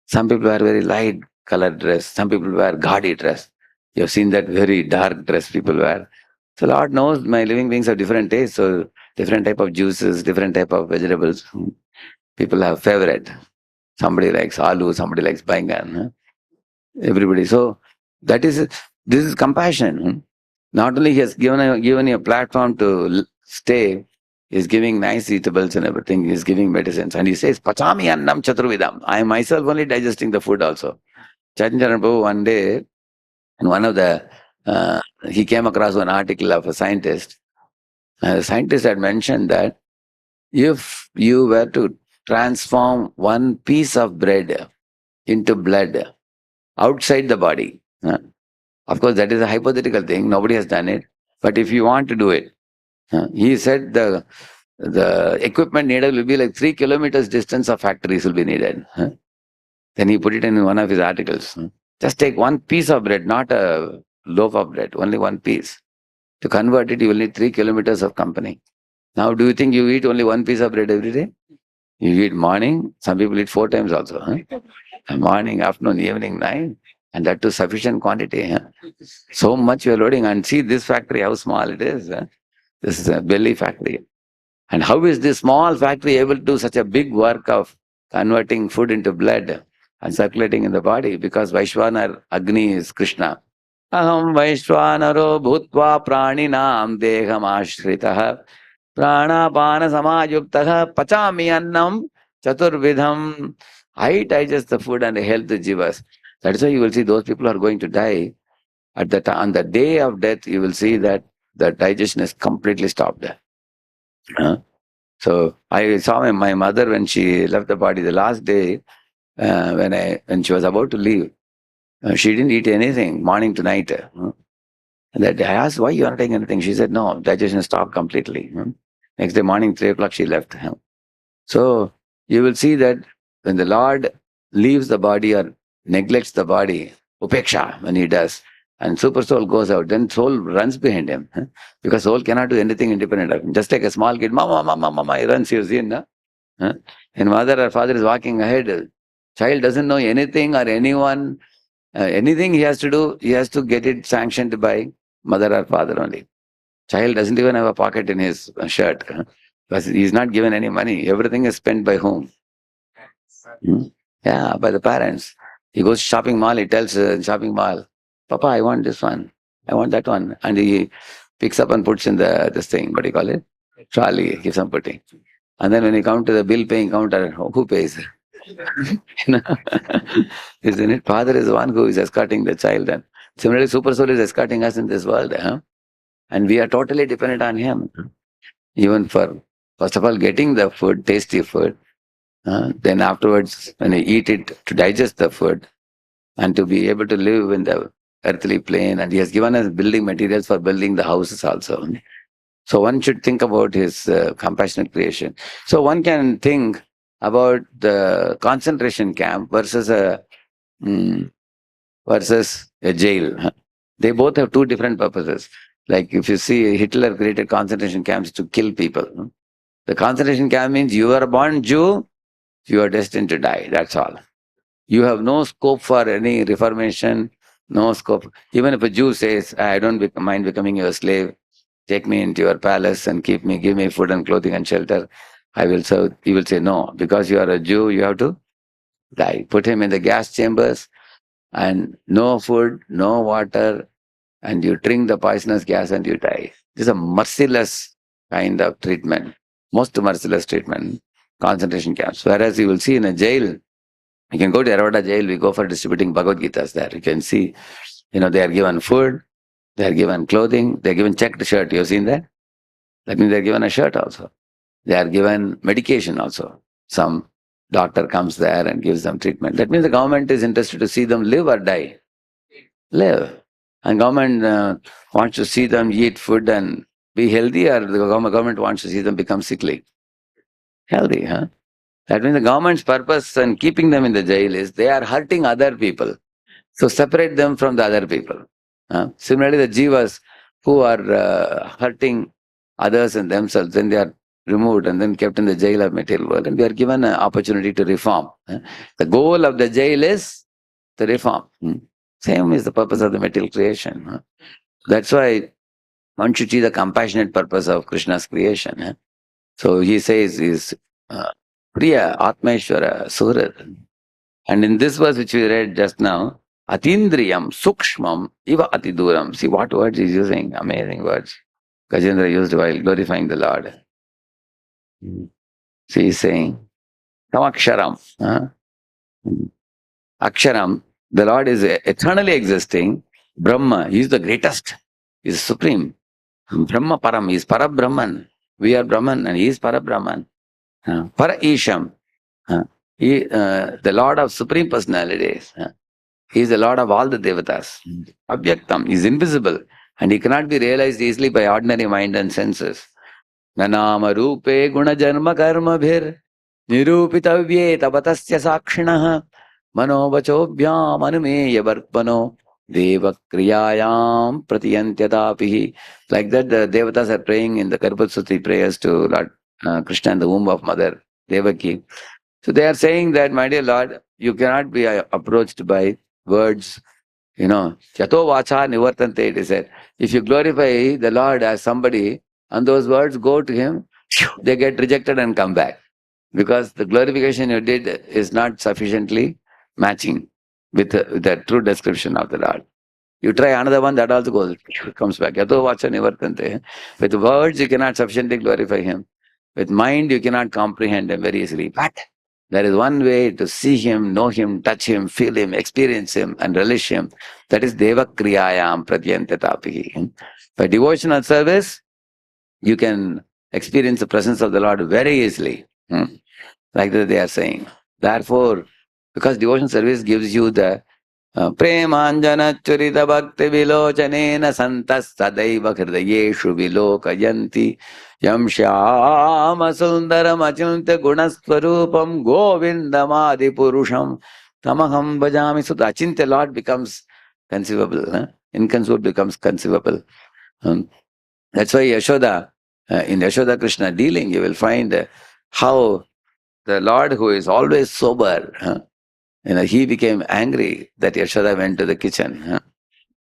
Some people wear very light colored dress. Some people wear gaudy dress. You have seen that very dark dress people wear. So Lord knows my living beings have different tastes. So different type of juices, different type of vegetables. People have favorite. Somebody likes aloo, somebody likes bangan. Everybody. So that is this is compassion. Not only he has given you a platform to stay, he's giving nice eatables and everything. He's giving medicines, and he says, "Pachami annam chaturvidam." I am myself only digesting the food also. Chaitanya Prabhu one day, in one of the he came across one article of a scientist. The scientist had mentioned that if you were to transform one piece of bread into blood outside the body. Of course, that is a hypothetical thing. Nobody has done it. But if you want to do it, he said the equipment needed will be like 3 kilometers distance of factories will be needed. Then he put it in one of his articles. Just take one piece of bread, not a loaf of bread, only one piece. To convert it, you will need 3 kilometers of company. Now, do you think you eat only one piece of bread every day? You eat morning, some people eat 4 times also. Morning, afternoon, evening, night. And that to sufficient quantity. So much you are loading. And see this factory, how small it is. This is a belly factory. And how is this small factory able to do such a big work of converting food into blood and circulating in the body? Because Vaishwanar Agni is Krishna. Aham Vaishwanaro Bhutva Praninam Deham Ashritah Pranapana Samayuktaha Pachami Annam Chaturvidham. I digest the food and help the jivas. That's why you will see those people are going to die. At the on the day of death, you will see that the digestion is completely stopped. So I saw my mother when she left the body the last day when she was about to leave. She didn't eat anything morning to night. And that day I asked, why you are not taking anything? She said, no, digestion stopped completely. Next day morning, 3 o'clock, she left. So you will see that when the Lord leaves the body or neglects the body, upeksha, when he does, and super soul goes out, then soul runs behind him. Because soul cannot do anything independent of him. Just like a small kid, mama, mama, mama, he runs, you've seen, no? And mother or father is walking ahead. Child doesn't know anything or anyone. Anything he has to do, he has to get it sanctioned by mother or father only. Child doesn't even have a pocket in his shirt. Because he's not given any money. Everything is spent by whom? Yeah, by the parents. He goes shopping mall, he tells shopping mall, Papa, I want this one. I want that one. And he picks up and puts in this thing, what do you call it? Trolley, keeps on putting. And then when you come to the bill paying counter, who pays? You know? Isn't it? Father is the one who is escorting the child. And similarly, Super Soul is escorting us in this world. And we are totally dependent on him. Even for, first of all, getting the food, tasty food. Then afterwards, when you eat it, to digest the food and to be able to live in the earthly plane. And he has given us building materials for building the houses also. So one should think about his compassionate creation. So one can think about the concentration camp versus a jail. They both have two different purposes. Like if you see, Hitler created concentration camps to kill people. The concentration camp means you are born Jew, you are destined to die. That's all. You have no scope for any reformation, no scope. Even if a Jew says, I don't mind becoming your slave, take me into your palace and give me food and clothing and shelter, I will serve. He will say, no, because you are a Jew, you have to die. Put him in the gas chambers and no food, no water, and you drink the poisonous gas and you die. This is a merciless kind of treatment, most merciless treatment, concentration camps. Whereas you will see in a jail, you can go to Aravada jail, we go for distributing Bhagavad Gitas there. You can see, they are given food, they are given clothing, they are given checked shirt. You have seen that? That means they are given a shirt also. They are given medication also. Some doctor comes there and gives them treatment. That means the government is interested to see them live or die. Live. And government wants to see them eat food and be healthy, or the government wants to see them become sickly. Healthy, huh? That means the government's purpose in keeping them in the jail is they are hurting other people. So separate them from the other people. Similarly, the jivas who are hurting others and themselves, then they are removed and then kept in the jail of material world, and we are given an opportunity to reform. The goal of the jail is to reform. Same is the purpose of the material creation. That's why one should see the compassionate purpose of Krishna's creation. So he says is Priya Atmeshwara Surat. And in this verse which we read just now, Atindriyam Sukshmam Iva Atiduram. See what words he's using, amazing words. Gajendra used while glorifying the Lord. See, he's saying, Tamaksharam. Aksharam, the Lord is eternally existing. Brahma, he is the greatest, he is supreme. Brahma Param, he is Parabrahman. We are Brahman and he is Parabrahman. Para Isham, the Lord of Supreme Personalities. He is the Lord of all the devatas. Abhyaktam, he is invisible and he cannot be realized easily by ordinary mind and senses. Nanama rupe guna janma karma bhir nirupitavye tabatasya sakshinaha manobachobhyam anumeya varpano deva kriyayam pratiyantyadapihi. Like that, the devatas are praying in the Karpatsuti prayers to Lord Krishna in the womb of Mother Devaki. So they are saying that, my dear Lord, you cannot be approached by words. Chato vacha nivartante, it is said. If you glorify the Lord as somebody, and those words go to him, they get rejected and come back. Because the glorification you did is not sufficiently matching with the true description of the Lord. You try another one, that also goes, comes back. Yato vacha nivartante. With words, you cannot sufficiently glorify him. With mind, you cannot comprehend him very easily. But there is one way to see him, know him, touch him, feel him, experience him, and relish him. That is Deva Kriyayam Pratyantatapihi. By devotional service, you can experience the presence of the Lord very easily. Like that they are saying. Therefore, because devotional service gives you the Premanjana Churita Bhakti Vilochanena Santas Sadaiva Hridayeshu Vilokayanti Yam Shyama Sundaram Achunta Gunaswarupam Govindamadi Purusham Tamaham Bhajami. So the Achintya Lord becomes conceivable. Inconceivable becomes conceivable. That's why Yashoda, in Yashoda Krishna dealing, you will find how the Lord who is always sober, he became angry that Yashoda went to the kitchen.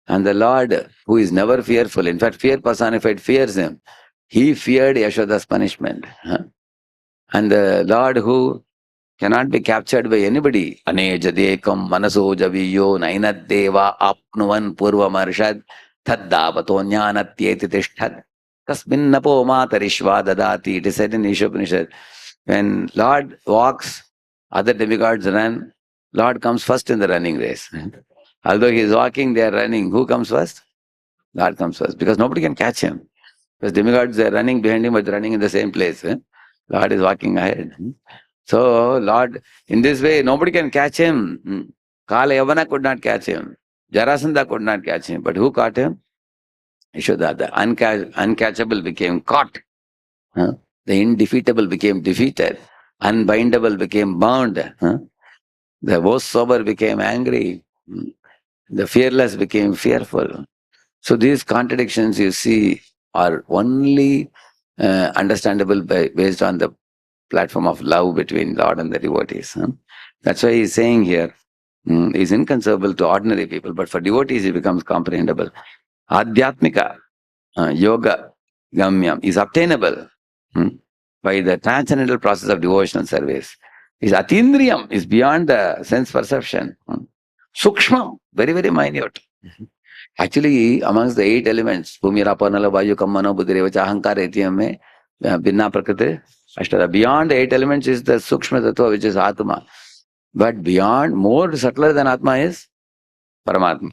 And the Lord who is never fearful, in fact, fear personified fears him. He feared Yashoda's punishment. And the Lord who cannot be captured by anybody. Anejadekam manaso javiyo nainat deva apnuvan purva marshad taddavato jnanatyeti tishtad tasminnapo matarishva dadati. It is said in Ishopanishad. When Lord walks, other demigods run. Lord comes first in the running race. Although he is walking, they are running. Who comes first? Lord comes first. Because nobody can catch him. Because demigods are running behind him, but running in the same place. Lord is walking ahead. So, Lord, in this way, nobody can catch him. Kala Yavana could not catch him. Jarasandha could not catch him. But who caught him? Yashoda. The uncatchable became caught. The indefeatable became defeated. Unbindable became bound. The most sober became angry. The fearless became fearful. So these contradictions you see are only understandable based on the platform of love between Lord and the devotees. That's why he's saying here, he's inconceivable to ordinary people, but for devotees he becomes comprehensible. Adhyatmika yoga gamyam is obtainable by the transcendental process of devotional service. Is atindriyam, is beyond the sense perception. Sukshma, very, very minute. Actually, amongst the 8 elements, Bhumira Parnala Vayu Kammano Buddhirevacha Ahankara Etiyame Binna Prakriti Ashtara. Beyond the 8 elements is the Sukshma Tattva, which is Atma. But beyond, more subtler than Atma is Paramatma.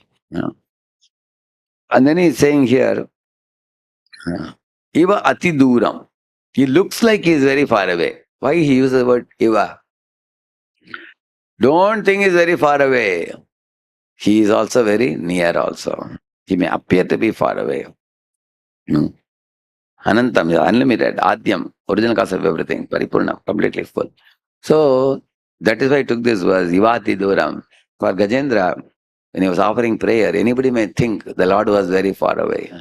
And then he's saying here, Iva Ati Duram. He looks like he is very far away. Why he uses the word Iva? Don't think he's very far away. He is also very near also. He may appear to be far away. Anantam, unlimited, Adyam, original cause of everything, Paripurna, completely full. So, that is why I took this verse, Ivati Duram. For Gajendra, when he was offering prayer, anybody may think the Lord was very far away.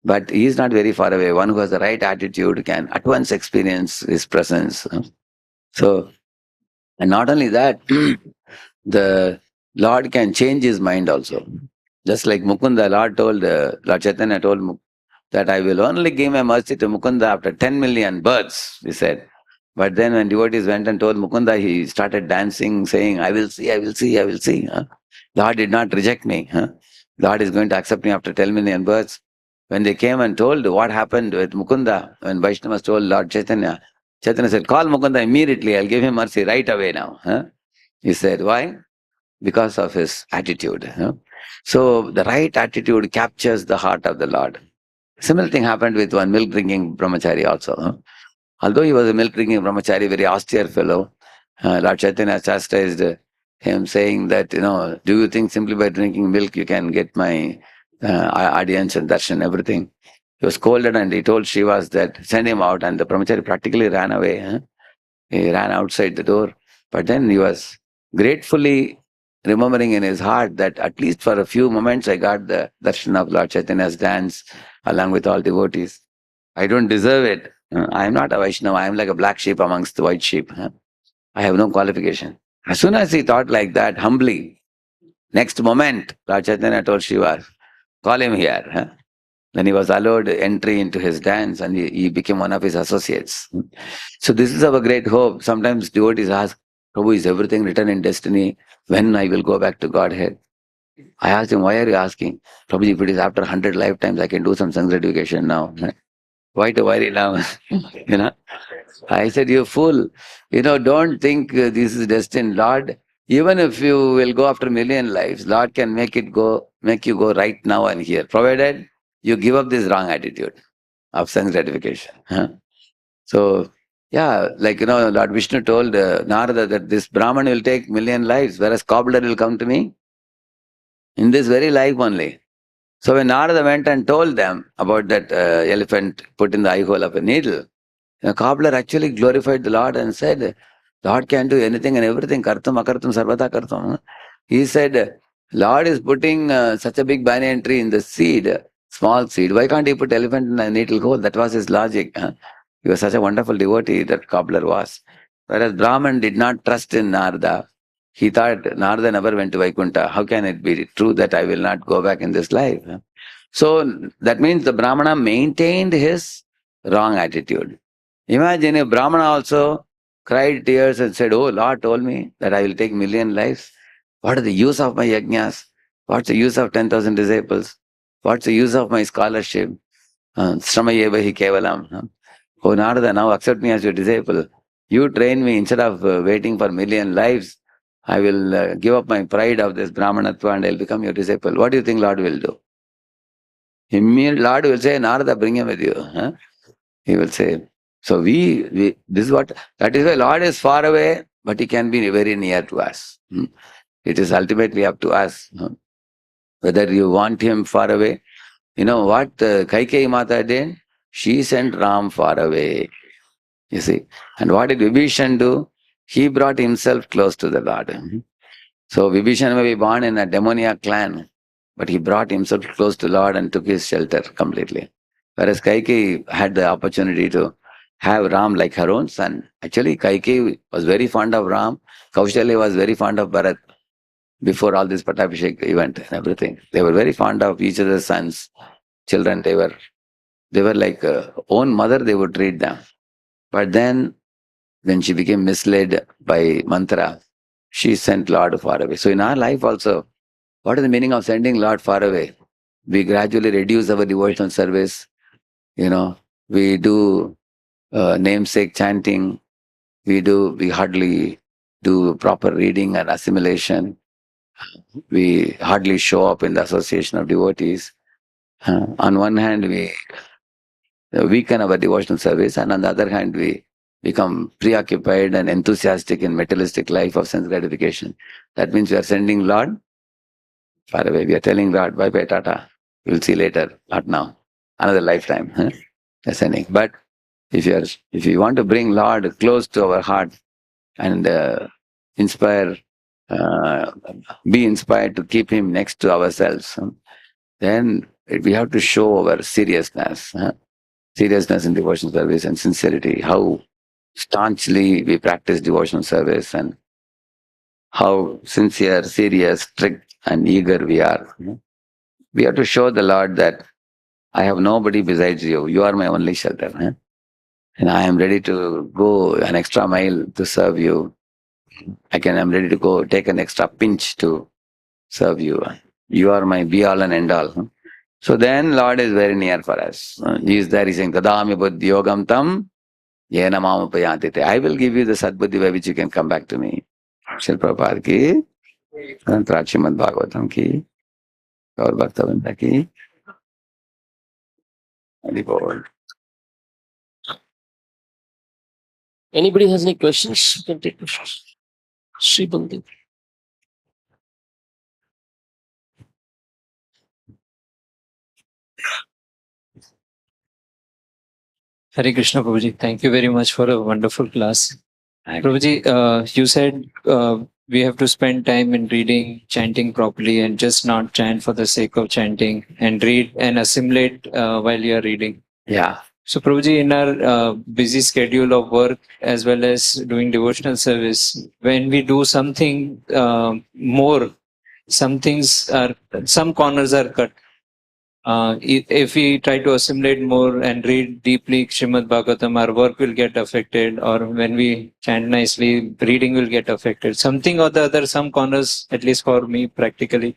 But he is not very far away. One who has the right attitude can at once experience his presence. So, and not only that, the Lord can change his mind also. Just like Mukunda, Lord Chaitanya told that I will only give my mercy to Mukunda after 10 million births, he said. But then when devotees went and told Mukunda, he started dancing, saying, I will see, I will see, I will see. Lord did not reject me. Lord is going to accept me after 10 million births. When they came and told what happened with Mukunda, when Vaishnavas told Lord Chaitanya, Chaitanya said, call Mukunda immediately, I'll give him mercy right away now. He said, why? Because of his attitude. So the right attitude captures the heart of the Lord. Similar thing happened with one milk drinking brahmachari also. Although he was a milk drinking brahmachari, very austere fellow, Lord Chaitanya chastised him, saying that, do you think simply by drinking milk you can get my audience and darshan, everything? He was scolded and he told Srivas that send him out, and the brahmachari practically ran away. He ran outside the door. But then he was gratefully remembering in his heart that at least for a few moments I got the darshan of Lord Chaitanya's dance along with all devotees. I don't deserve it. I am not a Vaishnava. I am like a black sheep amongst the white sheep. I have no qualification. As soon as he thought like that, humbly, next moment, Lord Chaitanya told Shiva, call him here. Then he was allowed entry into his dance and he became one of his associates. So this is our great hope. Sometimes devotees ask, Prabhu, is everything written in destiny? When I will go back to Godhead? I asked him, why are you asking? Prabhu, if it is after 100 lifetimes, I can do some Sangha education now. Why to worry now? I said, you fool. Don't think this is destined. Lord, even if you will go after a million lives, Lord can make you go right now and here, provided you give up this wrong attitude of sense gratification. So, yeah, like, Lord Vishnu told Narada that this Brahman will take million lives, whereas cobbler will come to me in this very life only. So when Narada went and told them about that elephant put in the eye hole of a needle, the cobbler actually glorified the Lord and said, Lord can do anything and everything, kartam akartam sarvata kartam. He said, Lord is putting such a big banyan tree in the seed, small seed. Why can't he put elephant in a needle hole? That was his logic. He was such a wonderful devotee, that cobbler was. Whereas Brahman did not trust in Narada. He thought Narada never went to Vaikuntha. How can it be true that I will not go back in this life? So that means the Brahmana maintained his wrong attitude. Imagine if Brahmana also cried tears and said, oh, Lord told me that I will take million lives. What is the use of my yajnas? What's the use of 10,000 disciples? What's the use of my scholarship? Sramayeva hi kevalam. Oh, Narada, now accept me as your disciple. You train me instead of waiting for million lives. I will give up my pride of this Brahmanatva and I will become your disciple. What do you think Lord will do? Lord will say, Narada, bring him with you. He will say. So this is that is why Lord is far away, but he can be very near to us. It is ultimately up to us. Whether you want him far away. You know what Kaikeyi Mata did? She sent Ram far away. You see. And what did Vibhishan do? He brought himself close to the Lord. So Vibhishan may be born in a demoniac clan, but he brought himself close to Lord and took his shelter completely. Whereas Kaikeyi had the opportunity to have Ram like her own son. Actually, Kaikeyi was very fond of Ram. Kaushalya was very fond of Bharat before all this Pattabhishek event and everything. They were very fond of each other's sons, children. They were like own mother, they would treat them. But then, when she became misled by mantra, she sent Lord far away. So in our life also, what is the meaning of sending Lord far away? We gradually reduce our devotional service. We do namesake chanting. We hardly do proper reading and assimilation. We hardly show up in the association of devotees. On one hand, we weaken our devotional service, and on the other hand, we become preoccupied and enthusiastic in materialistic life of sense gratification. That means we are sending Lord far away. We are telling Lord, bye bye, Tata. We'll see later, not now. Another lifetime. We are sending. But if you want to bring Lord close to our heart and inspire, be inspired to keep him next to ourselves, then we have to show our seriousness, seriousness in devotional service and sincerity, how staunchly we practice devotional service and how sincere, serious, strict and eager we are. We have to show the Lord that I have nobody besides you. You are my only shelter. And I am ready to go an extra mile to serve you. I'm ready to go take an extra pinch to serve you. You are my be all and end all. So then Lord is very near for us. He is there, he's saying, Dadami buddhi yogam tam yena mamapayantite. I will give you the sadbuddhi by which you can come back to me. Srila Prabhupada ki, Srimad Bhagavatam ki, Gaur Bhaktavinda ki, Hari. Anybody has any questions? You can take questions. Sri Bandi. Hare Krishna, Prabhuji. Thank you very much for a wonderful class. Prabhuji, you said we have to spend time in reading, chanting properly, and just not chant for the sake of chanting, and read and assimilate while you are reading. Yeah. So, Prabhuji, in our busy schedule of work as well as doing devotional service, when we do something more, some corners are cut. If we try to assimilate more and read deeply Srimad Bhagavatam, our work will get affected, or when we chant nicely, reading will get affected. Something or the other, some corners, at least for me practically,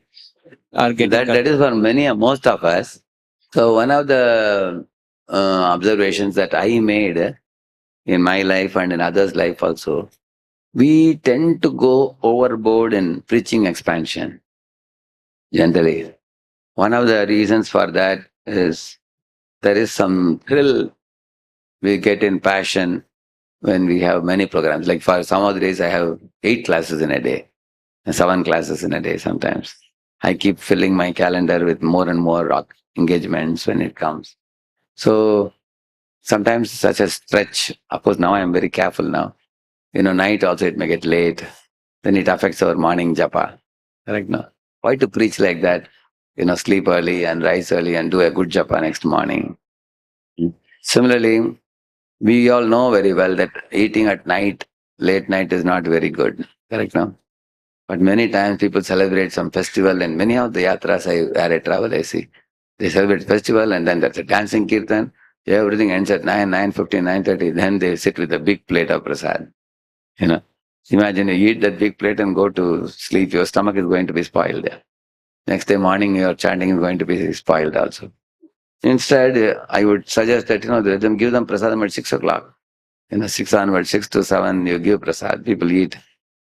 are getting cut. That is for most of us. So one of the observations that I made in my life and in others' life also, we tend to go overboard in preaching expansion, generally. One of the reasons for that is there is some thrill we get in passion when we have many programs. Like for some of the days, I have 8 classes in a day, and 7 classes in a day sometimes. I keep filling my calendar with more and more engagements when it comes. So sometimes such a stretch, of course now I am very careful now. Night also it may get late, then it affects our morning japa. Correct now? Why to preach like that? Sleep early and rise early and do a good japa next morning. Similarly, we all know very well that eating at night, late night is not very good. Correct now? But many times people celebrate some festival, and many of the yatras where I travel, I see. They celebrate festival and then there's a dancing kirtan. Everything ends at 9, 9:15, 9:30. Then they sit with a big plate of prasad. Imagine you eat that big plate and go to sleep. Your stomach is going to be spoiled there. Next day morning, your chanting is going to be spoiled also. Instead, I would suggest that, give them prasadam at 6 o'clock. 6 onwards, 6 to 7, you give prasad, people eat.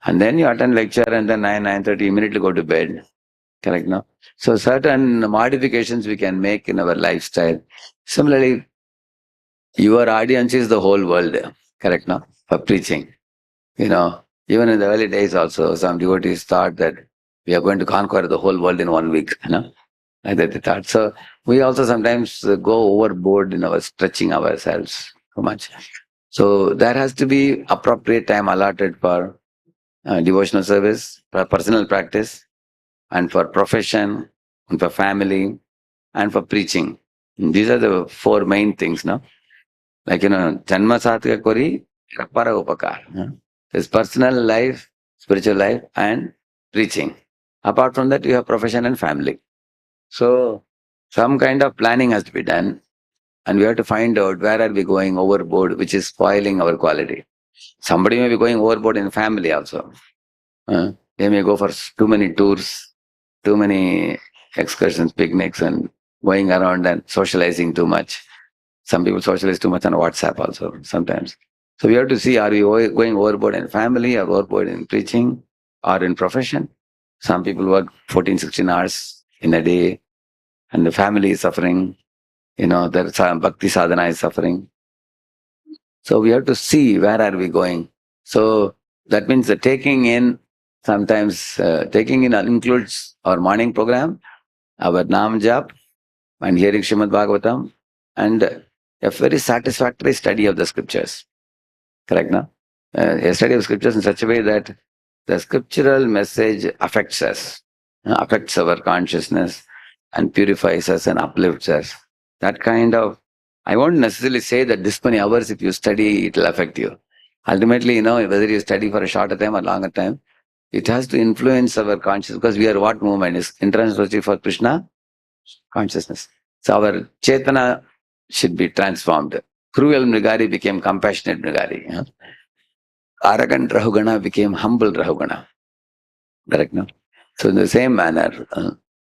And then you attend lecture and then 9, 9:30, immediately go to bed. Correct now? So certain modifications we can make in our lifestyle. Similarly, your audience is the whole world, correct now, for preaching. Even in the early days also, some devotees thought that we are going to conquer the whole world in 1 week, like that they thought. So we also sometimes go overboard in our stretching ourselves too much. So there has to be appropriate time allotted for devotional service, for personal practice, and for profession, and for family, and for preaching. These are the 4 main things, no? Like, Janma Satvika Kori, Para Upakar. There's personal life, spiritual life, and preaching. Apart from that, you have profession and family. So, some kind of planning has to be done, and we have to find out where are we going overboard, which is spoiling our quality. Somebody may be going overboard in family also. They may go for too many tours, too many excursions, picnics, and going around and socializing too much. Some people socialize too much on WhatsApp also sometimes. So we have to see, are we going overboard in family or overboard in preaching or in profession? Some people work 14, 16 hours in a day and the family is suffering. Their bhakti sadhana is suffering. So we have to see where are we going. So that means the taking in includes our morning program, our Nam Jap, and hearing Srimad Bhagavatam, and a very satisfactory study of the scriptures. Correct, no? A study of scriptures in such a way that the scriptural message affects us, affects our consciousness, and purifies us and uplifts us. That kind of, I won't necessarily say that this many hours if you study, it will affect you. Ultimately, whether you study for a shorter time or longer time, it has to influence our consciousness, because we are what movement is? Intrinsic for Krishna? Consciousness. So our Chaitanya should be transformed. Cruel Mrigari became compassionate Mrigari. Arrogant Rahugana became humble Rahugana. Correct, no? So in the same manner,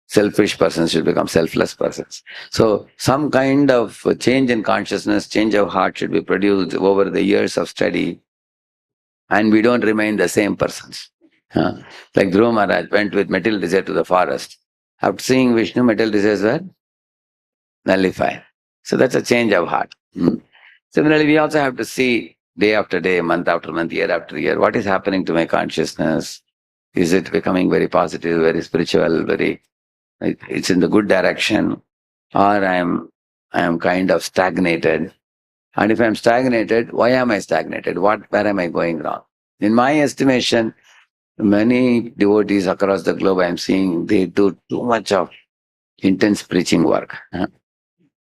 selfish persons should become selfless persons. So some kind of change in consciousness, change of heart should be produced over the years of study, and we don't remain the same persons. Like Dhruva Maharaj went with material desire to the forest. After seeing Vishnu, material desires were nullified. So that's a change of heart. Similarly, we also have to see day after day, month after month, year after year, what is happening to my consciousness. Is it becoming very positive, very spiritual, it's in the good direction, or I am kind of stagnated? And if I'm stagnated, why am I stagnated? Where am I going wrong? In my estimation, many devotees across the globe I'm seeing, they do too much of intense preaching work.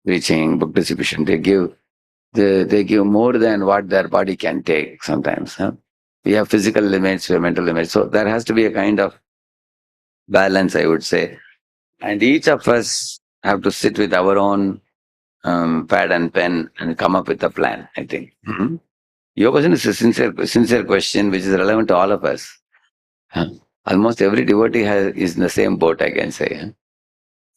Preaching, book distribution, they give more than what their body can take sometimes. We have physical limits, we have mental limits. So there has to be a kind of balance, I would say. And each of us have to sit with our own pad and pen and come up with a plan, I think. Your question is a sincere question which is relevant to all of us. Almost every devotee is in the same boat, I can say.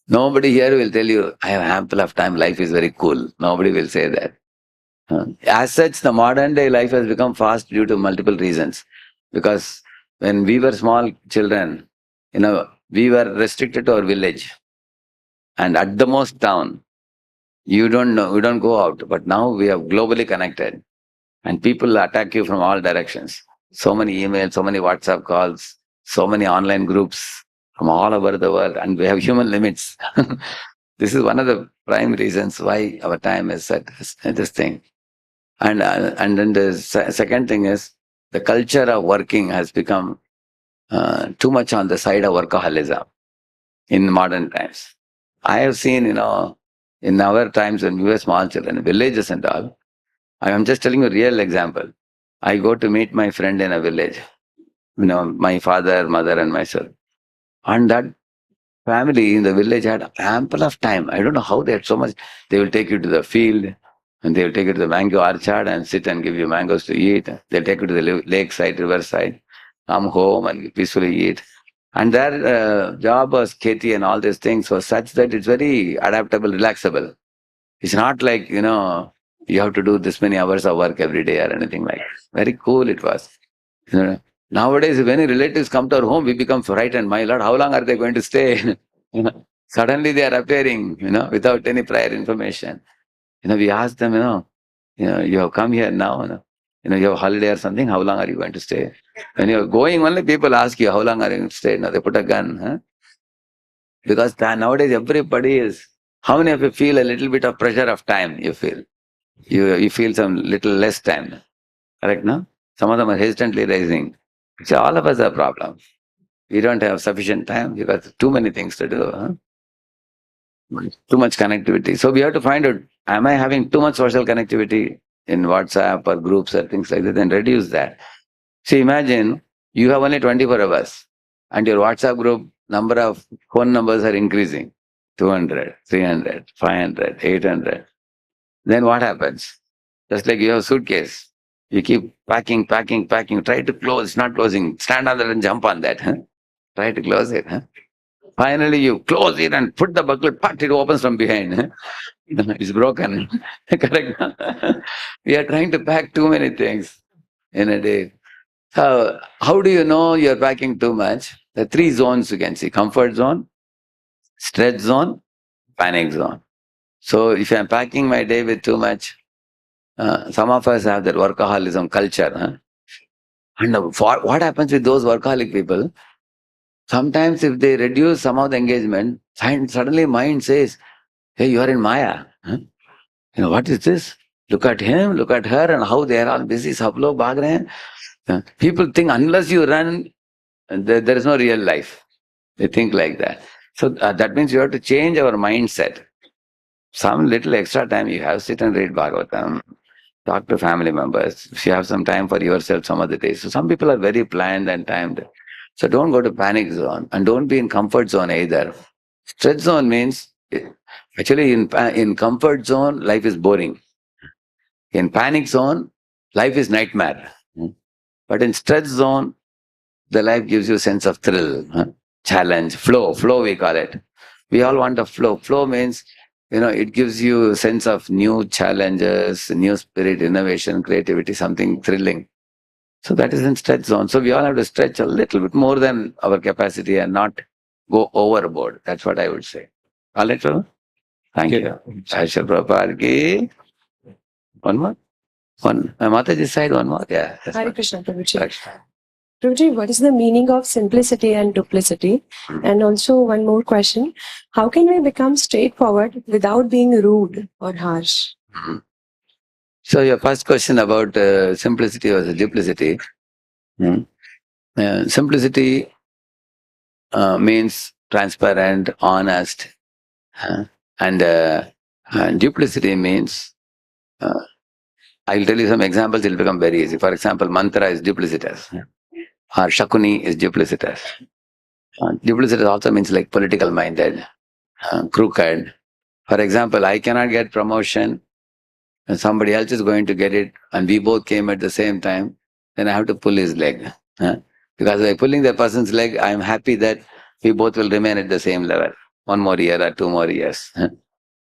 Nobody here will tell you, I have ample of time, life is very cool. Nobody will say that. As such, the modern day life has become fast due to multiple reasons. Because when we were small children, we were restricted to our village and at the most town. You don't go out. But now we are globally connected and people attack you from all directions. So many emails, so many WhatsApp calls, so many online groups from all over the world, and we have human limits. This is one of the prime reasons why our time is at this thing. And then the second thing is the culture of working has become too much on the side of workaholism in modern times. I have seen, in our times when we were small children, villages and all. I am just telling you a real example. I go to meet my friend in a village, my father, mother, and myself. And that family in the village had ample of time. I don't know how they had so much. They will take you to the field and they will take you to the mango orchard and sit and give you mangoes to eat. They'll take you to the lakeside, riverside, come home and peacefully eat. And their job was kheti and all these things was such that it's very adaptable, relaxable. It's not like, you have to do this many hours of work every day or anything like that. Very cool it was. Nowadays, if any relatives come to our home, we become frightened. My Lord, how long are they going to stay? Suddenly they are appearing, without any prior information. We ask them, you have come here now, you have a holiday or something, how long are you going to stay? When you're going, only people ask you, how long are you going to stay? Now they put a gun. Because nowadays everybody is, how many of you feel a little bit of pressure of time, you feel? You feel some little less time. Correct, no? Some of them are hesitantly raising. So all of us have problems. We don't have sufficient time because too many things to do. Too much connectivity. So we have to find out, am I having too much social connectivity in WhatsApp or groups or things like that? Then reduce that. See, imagine you have only 24 hours and your WhatsApp group number of phone numbers are increasing. 200, 300, 500, 800. Then what happens? Just like you have a suitcase. You keep packing. Try to close, it's not closing. Stand on that and jump on that. Try to close it. Finally, you close it and put the buckle, it opens from behind. It's broken. Correct? We are trying to pack too many things in a day. So, how do you know you're packing too much? The 3 zones you can see: comfort zone, stress zone, panic zone. So, if I'm packing my day with too much, some of us have that workaholism culture. And what happens with those workaholic people? Sometimes if they reduce some of the engagement, suddenly mind says, hey, you are in Maya. What is this? Look at him, look at her, and how they are all busy. Sab log bhag rahe hain. People think unless you run, there is no real life. They think like that. So that means you have to change our mindset. Some little extra time you have, sit and read Bhagavatam, talk to family members. If you have some time for yourself some other days. So some people are very planned and timed. So don't go to panic zone and don't be in comfort zone either. Stretch zone means, actually in comfort zone, life is boring. In panic zone, life is nightmare. But in stretch zone, the life gives you a sense of thrill, challenge, flow we call it. We all want a flow. Flow means, it gives you a sense of new challenges, new spirit, innovation, creativity, something thrilling. So that is in stretch zone. So we all have to stretch a little bit more than our capacity and not go overboard. That's what I would say. All right, Prabhu? Thank you. Asha Prabhupada ki. One more? One. My Mataji side, one more? Yeah. Hare Krishna, Prabhuji. Prabhuji, what is the meaning of simplicity and duplicity? And also one more question. How can we become straightforward without being rude or harsh? So your first question about simplicity versus duplicity. Simplicity means transparent, honest. And duplicity means, I'll tell you some examples, it'll become very easy. For example, mantra is duplicitous. Or Shakuni is duplicitous. Duplicitous also means like political minded, crooked. For example, I cannot get promotion and somebody else is going to get it and we both came at the same time, then I have to pull his leg. Because by pulling the person's leg, I am happy that we both will remain at the same level. 1 more year or 2 more years.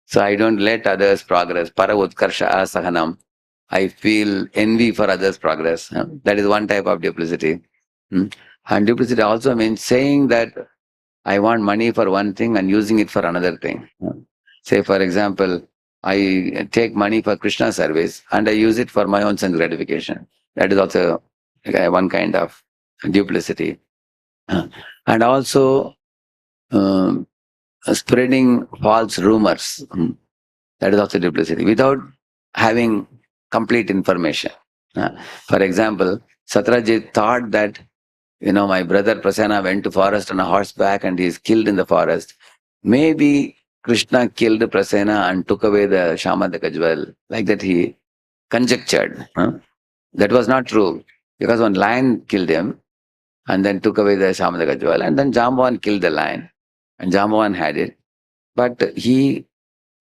So I don't let others progress. Para utkarsha sahanam. I feel envy for others' progress. That is one type of duplicity. And duplicity also means saying that I want money for one thing and using it for another thing. Say, for example, I take money for Krishna service and I use it for my own sense gratification. That is also one kind of duplicity. And also spreading false rumors. That is also duplicity without having complete information. For example, Satrajit thought that, my brother Prasanna went to forest on a horseback and he is killed in the forest. Maybe Krishna killed Prasanna and took away the Shamadaka jewel. Like that he conjectured. That was not true. Because one lion killed him and then took away the Shamadaka jewel. And then Jambavan killed the lion. And Jambavan had it. But he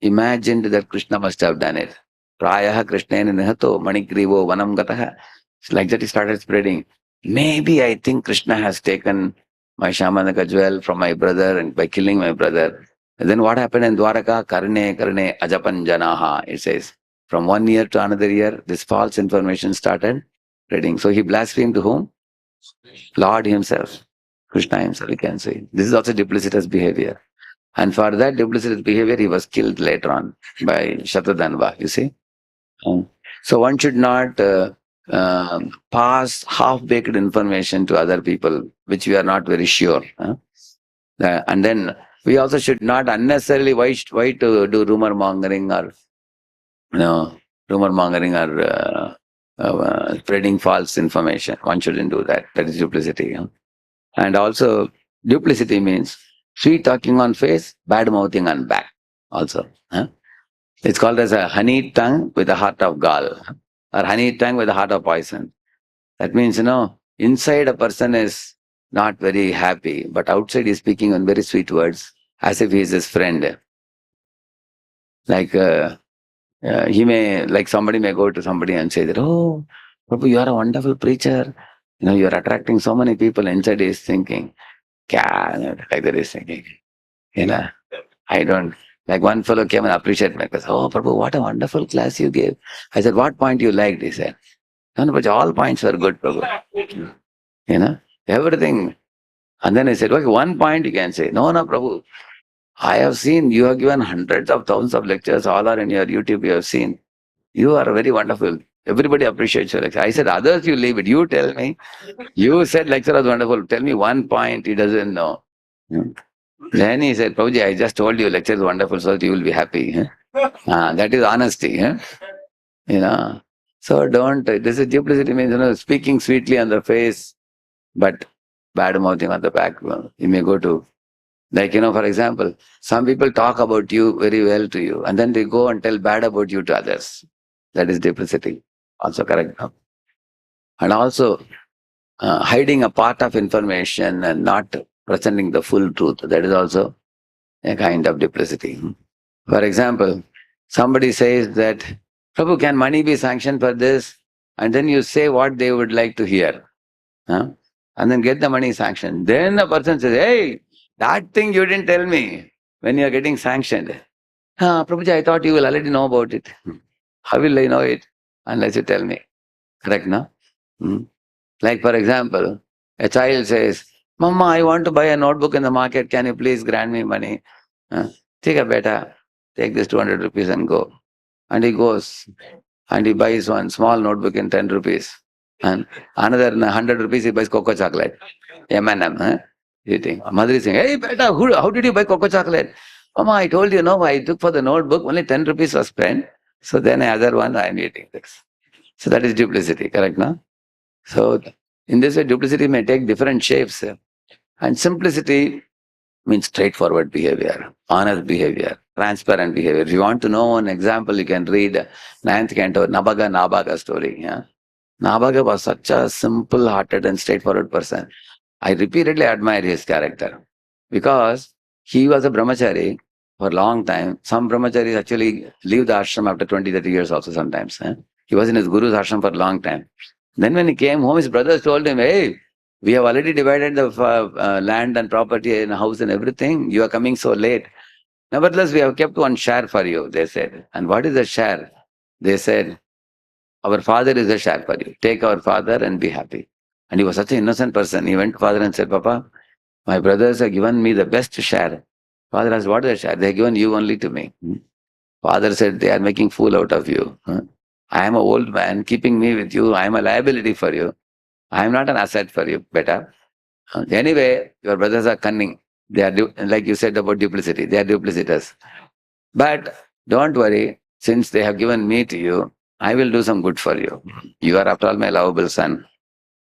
imagined that Krishna must have done it. Raya Krishnena nihato manikrivo vanam gataha. Like that he started spreading. Maybe I think Krishna has taken my Shamanaka jewel from my brother and by killing my brother. And then what happened in Dwaraka? Karne ajapan janaha. It says, from 1 year to another year, this false information started spreading. So he blasphemed to whom? Lord himself. Krishna himself, we can say. This is also duplicitous behavior. And for that duplicitous behavior, he was killed later on by Shatadhanva, you see. So one should not pass half-baked information to other people, which we are not very sure. And then we also should not unnecessarily, why to do rumor mongering or, spreading false information. One shouldn't do that. That is duplicity. And also, duplicity means sweet talking on face, bad mouthing on back also. It's called as a honey tongue with a heart of gall, or honey tongue with a heart of poison. That means, inside a person is not very happy, but outside he's speaking on very sweet words, as if he is his friend. Like somebody may go to somebody and say that, oh, Prabhu, you are a wonderful preacher. You are attracting so many people. Inside he is thinking, like that he's thinking, I don't. Like one fellow came and appreciated me because, oh, Prabhu, what a wonderful class you gave. I said, what point you liked? He said, no, but all points were good, Prabhu. Everything. And then I said, okay, one point you can say. No, Prabhu. I have seen, you have given hundreds of thousands of lectures, all are in your YouTube, you have seen. You are very wonderful. Everybody appreciates your lecture. I said, others you leave it. You tell me. You said lecture was wonderful. Tell me one point he doesn't know. Then he said, Prabhuji, I just told you lecture is wonderful, so that you will be happy. That is honesty. So don't, this is duplicity means, speaking sweetly on the face, but bad mouthing on the back. You may go to Like, for example, some people talk about you very well to you, and then they go and tell bad about you to others. That is duplicity. Also correct. No? And also hiding a part of information and not presenting the full truth. That is also a kind of duplicity. For example, somebody says that, Prabhu, can money be sanctioned for this? And then you say what they would like to hear. Huh? And then get the money sanctioned. Then the person says, hey, that thing you didn't tell me when you are getting sanctioned. Prabhuji, I thought you will already know about it. How will I know it unless you tell me? Correct, no? Hmm. Like, for example, a child says, Mama, I want to buy a notebook in the market. Can you please grant me money? Take a beta, take this 200 rupees and go. And he goes and he buys one small notebook in 10 rupees. And another 100 rupees he buys cocoa chocolate. M&M. Eating. Mother is saying, hey beta, how did you buy cocoa chocolate? Mama, I told you, no, I took for the notebook, only 10 rupees was spent. So then another one I am eating this. So that is duplicity, correct, no? So in this way, duplicity may take different shapes. And simplicity means straightforward behavior, honest behavior, transparent behavior. If you want to know an example, you can read ninth canto, Nabaga story. Yeah? Nabaga was such a simple-hearted and straightforward person. I repeatedly admire his character because he was a brahmachari for a long time. Some brahmacharis actually leave the ashram after 20, 30 years also sometimes. He was in his guru's ashram for a long time. Then when he came home, his brothers told him, hey, we have already divided the land and property and house and everything. You are coming so late. Nevertheless, we have kept one share for you, they said. And what is the share? They said, our father is a share for you. Take our father and be happy. And he was such an innocent person. He went to father and said, Papa, my brothers have given me the best share. Father asked, what is the share? They have given you only to me. Father said, they are making fool out of you. I am an old man, keeping me with you. I am a liability for you. I am not an asset for you, better. Anyway, your brothers are cunning. They are, like you said about duplicity, they are duplicitous. But don't worry, since they have given me to you, I will do some good for you. You are after all my lovable son.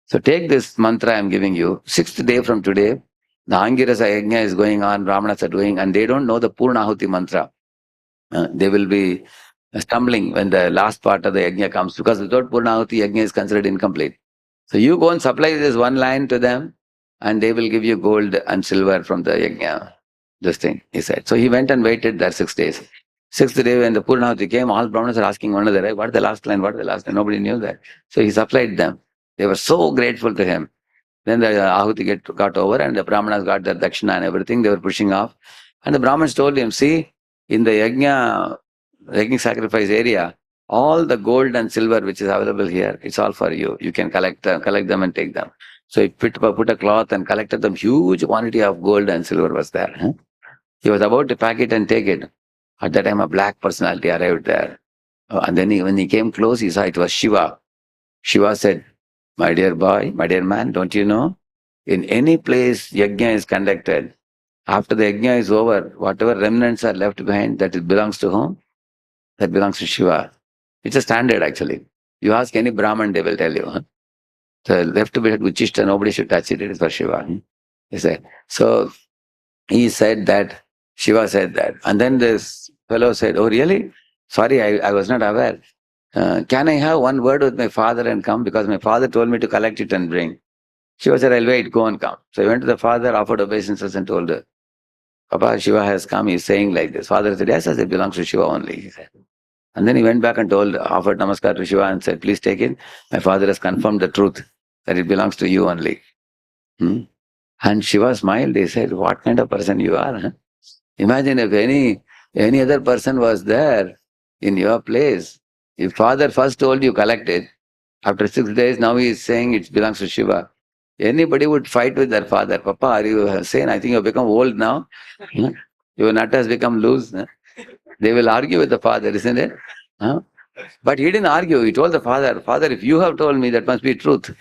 So take this mantra I am giving you. 6th day from today, the Angirasa Yajna is going on, Brahmanas are doing, and they don't know the Purnahuti mantra. They will be stumbling when the last part of the Yajna comes, because without Purnahuti, Yajna is considered incomplete. So you go and supply this one line to them, and they will give you gold and silver from the Yajna. This thing, he said. So he went and waited there 6 days. 6th day when the Purnahuti came, all Brahmanas are asking one another, what is the last line, what is the last line? Nobody knew that. So he supplied them. They were so grateful to him. Then the Ahuti got over and the Brahmanas got their dakshina and everything. They were pushing off. And the Brahmans told him, see, in the Yajna sacrifice area, all the gold and silver which is available here, it's all for you. You can collect them and take them. So he put a cloth and collected them. Huge quantity of gold and silver was there. He was about to pack it and take it. At that time, a black personality arrived there. And then when he came close, he saw it was Shiva. Shiva said, my dear boy, my dear man, don't you know? In any place yajna is conducted, after the yajna is over, whatever remnants are left behind, that it belongs to whom? That belongs to Shiva. It's a standard actually. You ask any Brahman, they will tell you. The left behind Uchishta, nobody should touch it, it is for Shiva. He said. So he said that, Shiva said that. And then this fellow said, oh really? Sorry, I was not aware. Can I have one word with my father and come? Because my father told me to collect it and bring. Shiva said, I'll wait, go and come. So he went to the father, offered obeisances and told her, Papa, Shiva has come, he's saying like this. Father said, yes, it belongs to Shiva only, he said. And then he went back and offered namaskar to Shiva and said, please take it. My father has confirmed the truth, that it belongs to you only. And Shiva smiled, he said, what kind of person you are? Huh? Imagine if any other person was there in your place. If father first told you collect it, after 6 days, now he is saying it belongs to Shiva. Anybody would fight with their father. Papa, are you sane? I think you have become old now. Your nut has become loose. They will argue with the father, isn't it? But he didn't argue. He told the father, Father, if you have told me, that must be truth.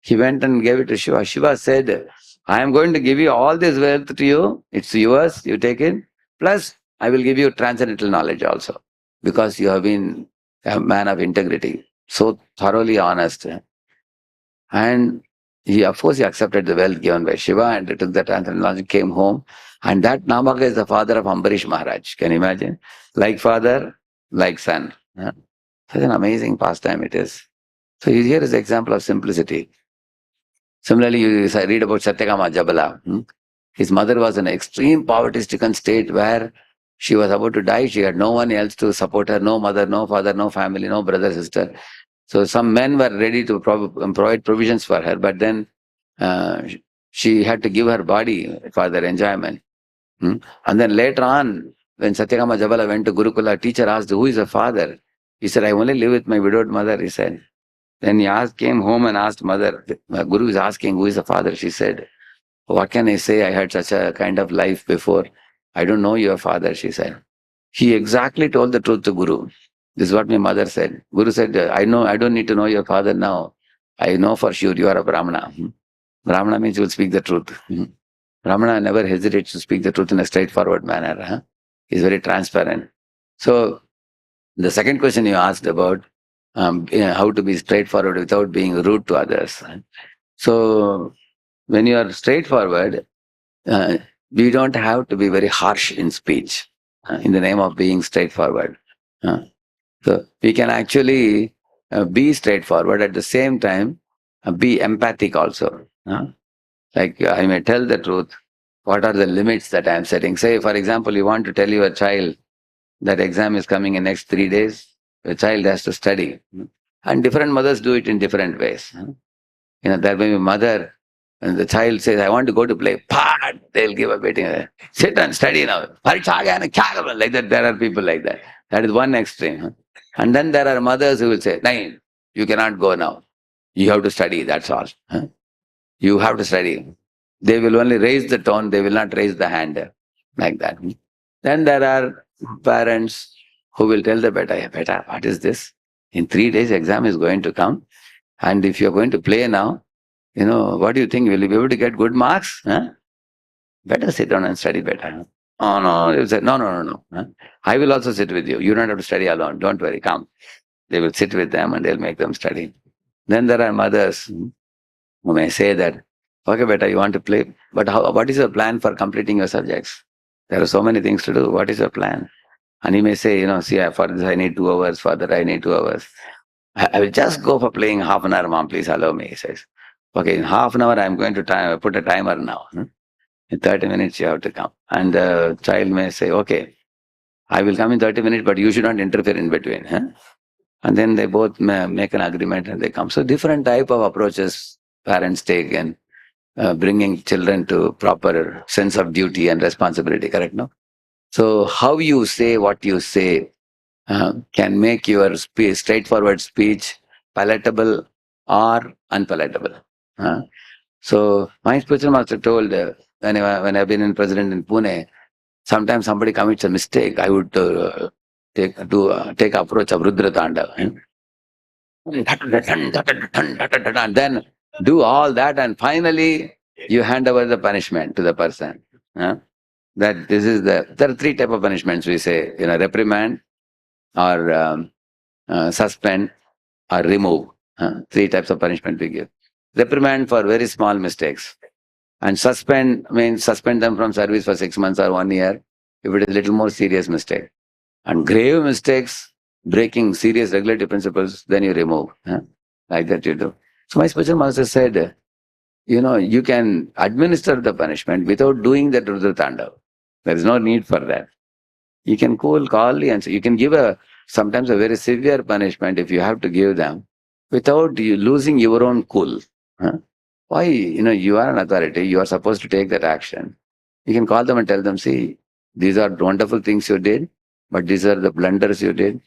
He went and gave it to Shiva. Shiva said, I am going to give you all this wealth to you. It's yours. You take it. Plus, I will give you transcendental knowledge also. Because you have been a man of integrity. So thoroughly honest. And Of course, he accepted the wealth given by Shiva and took the transcendental, came home. And that Namaka is the father of Ambarish Maharaj. Can you imagine? Like father, like son. Such an amazing pastime it is. So here is an example of simplicity. Similarly, you read about Satyakama Jabala. His mother was in an extreme poverty-stricken state where she was about to die. She had no one else to support her, no mother, no father, no family, no brother, sister. So some men were ready to provide provisions for her, but then she had to give her body for their enjoyment. And then later on, when Satyakama Jabala went to Gurukula, teacher asked, who is the father? He said, I only live with my widowed mother, he said. Then he came home and asked mother, Guru is asking, who is the father? She said, what can I say? I had such a kind of life before. I don't know your father, she said. He exactly told the truth to Guru. This is what my mother said. Guru said, I don't need to know your father now. I know for sure you are a Brahmana. Brahmana means you will speak the truth. Brahmana never hesitates to speak the truth in a straightforward manner. He's very transparent. So, the second question you asked about how to be straightforward without being rude to others. So, when you are straightforward, we don't have to be very harsh in speech in the name of being straightforward. So, we can actually be straightforward at the same time, be empathic also. Like I may tell the truth. What are the limits that I am setting? Say, for example, you want to tell your child that exam is coming in next 3 days. The child has to study. And different mothers do it in different ways. There may be a mother, and the child says, I want to go to play. Pat! They'll give a beating. Sit and study now. Like that, there are people like that. That is one extreme. And then there are mothers who will say, no, you cannot go now. You have to study, that's all. You have to study. They will only raise the tone, they will not raise the hand. Like that. Then there are parents who will tell the beta, what is this? In 3 days, exam is going to come. And if you're going to play now, what do you think? Will you be able to get good marks? Better sit down and study better. Oh, no. They will say, no. I will also sit with you. You don't have to study alone. Don't worry, come. They will sit with them and they'll make them study. Then there are mothers who may say that, okay, beta, you want to play, but what is your plan for completing your subjects? There are so many things to do. What is your plan? And he may say, see, for this I need 2 hours, for that I need 2 hours. I will just go for playing half an hour, mom, please allow me, he says. Okay, in half an hour, I'm going to put a timer now. In 30 minutes, you have to come. And the child may say, okay, I will come in 30 minutes, but you should not interfere in between. And then they both make an agreement and they come. So different type of approaches parents take in bringing children to proper sense of duty and responsibility, correct, no? So how you say what you say can make your straightforward speech palatable or unpalatable. So my spiritual master told when I've been in president in Pune, sometimes somebody commits a mistake, I would take approach of Rudra Tanda. And then do all that, and finally you hand over the punishment to the person. That this is there are 3 types of punishments we say, reprimand or suspend or remove. 3 types of punishment we give. Reprimand for very small mistakes. And suspend means suspend them from service for 6 months or 1 year if it is a little more serious mistake. And grave mistakes, breaking serious regulatory principles, then you remove. Like that you do. So my spiritual master said, you can administer the punishment without doing the Rudra Tandav. There is no need for that. You can calmly and you can give sometimes a very severe punishment if you have to give them without you losing your own cool. Why? You are an authority. You are supposed to take that action. You can call them and tell them, see, these are wonderful things you did, but these are the blunders you did.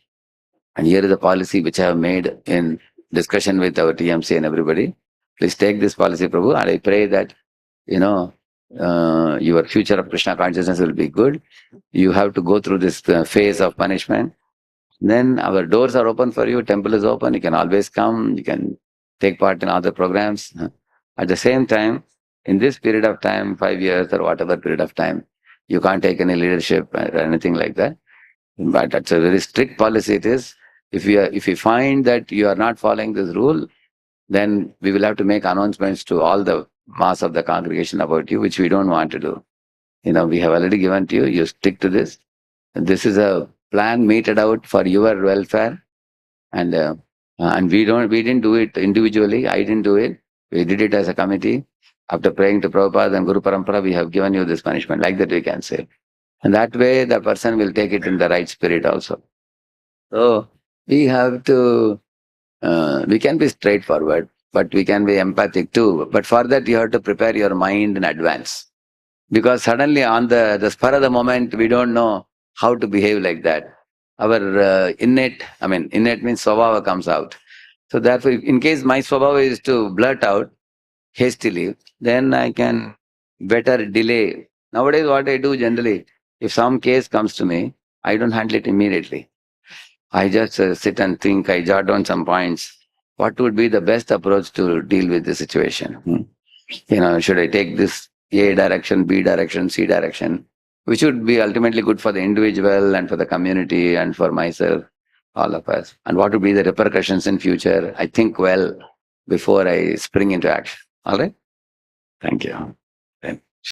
And here is the policy which I have made in discussion with our TMC and everybody. Please take this policy, Prabhu, and I pray that, your future of Krishna consciousness will be good. You have to go through this phase of punishment. Then our doors are open for you. Temple is open. You can always come. You can take part in other programs. At the same time, in this period of time, 5 years or whatever period of time, you can't take any leadership or anything like that. But that's a very strict policy it is. If you find that you are not following this rule, then we will have to make announcements to all the mass of the congregation about you, which we don't want to do. We have already given to you. You stick to this. This is a plan meted out for your welfare, and we didn't do it individually. I didn't do it. We did it as a committee. After praying to Prabhupada and Guru Parampara, we have given you this punishment. Like that, we can say, and that way the person will take it in the right spirit also. So we have to. We can be straightforward, but we can be empathic too. But for that, you have to prepare your mind in advance. Because suddenly on the spur of the moment, we don't know how to behave like that. Our innate means swabhava comes out. So therefore, in case my swabhava is to blurt out hastily, then I can better delay. Nowadays, what I do generally, if some case comes to me, I don't handle it immediately. I just sit and think, I jot down some points. What would be the best approach to deal with the situation? Should I take this A direction, B direction, C direction, which would be ultimately good for the individual and for the community and for myself, all of us. And what would be the repercussions in future? I think well before I spring into action. All right? Thank you.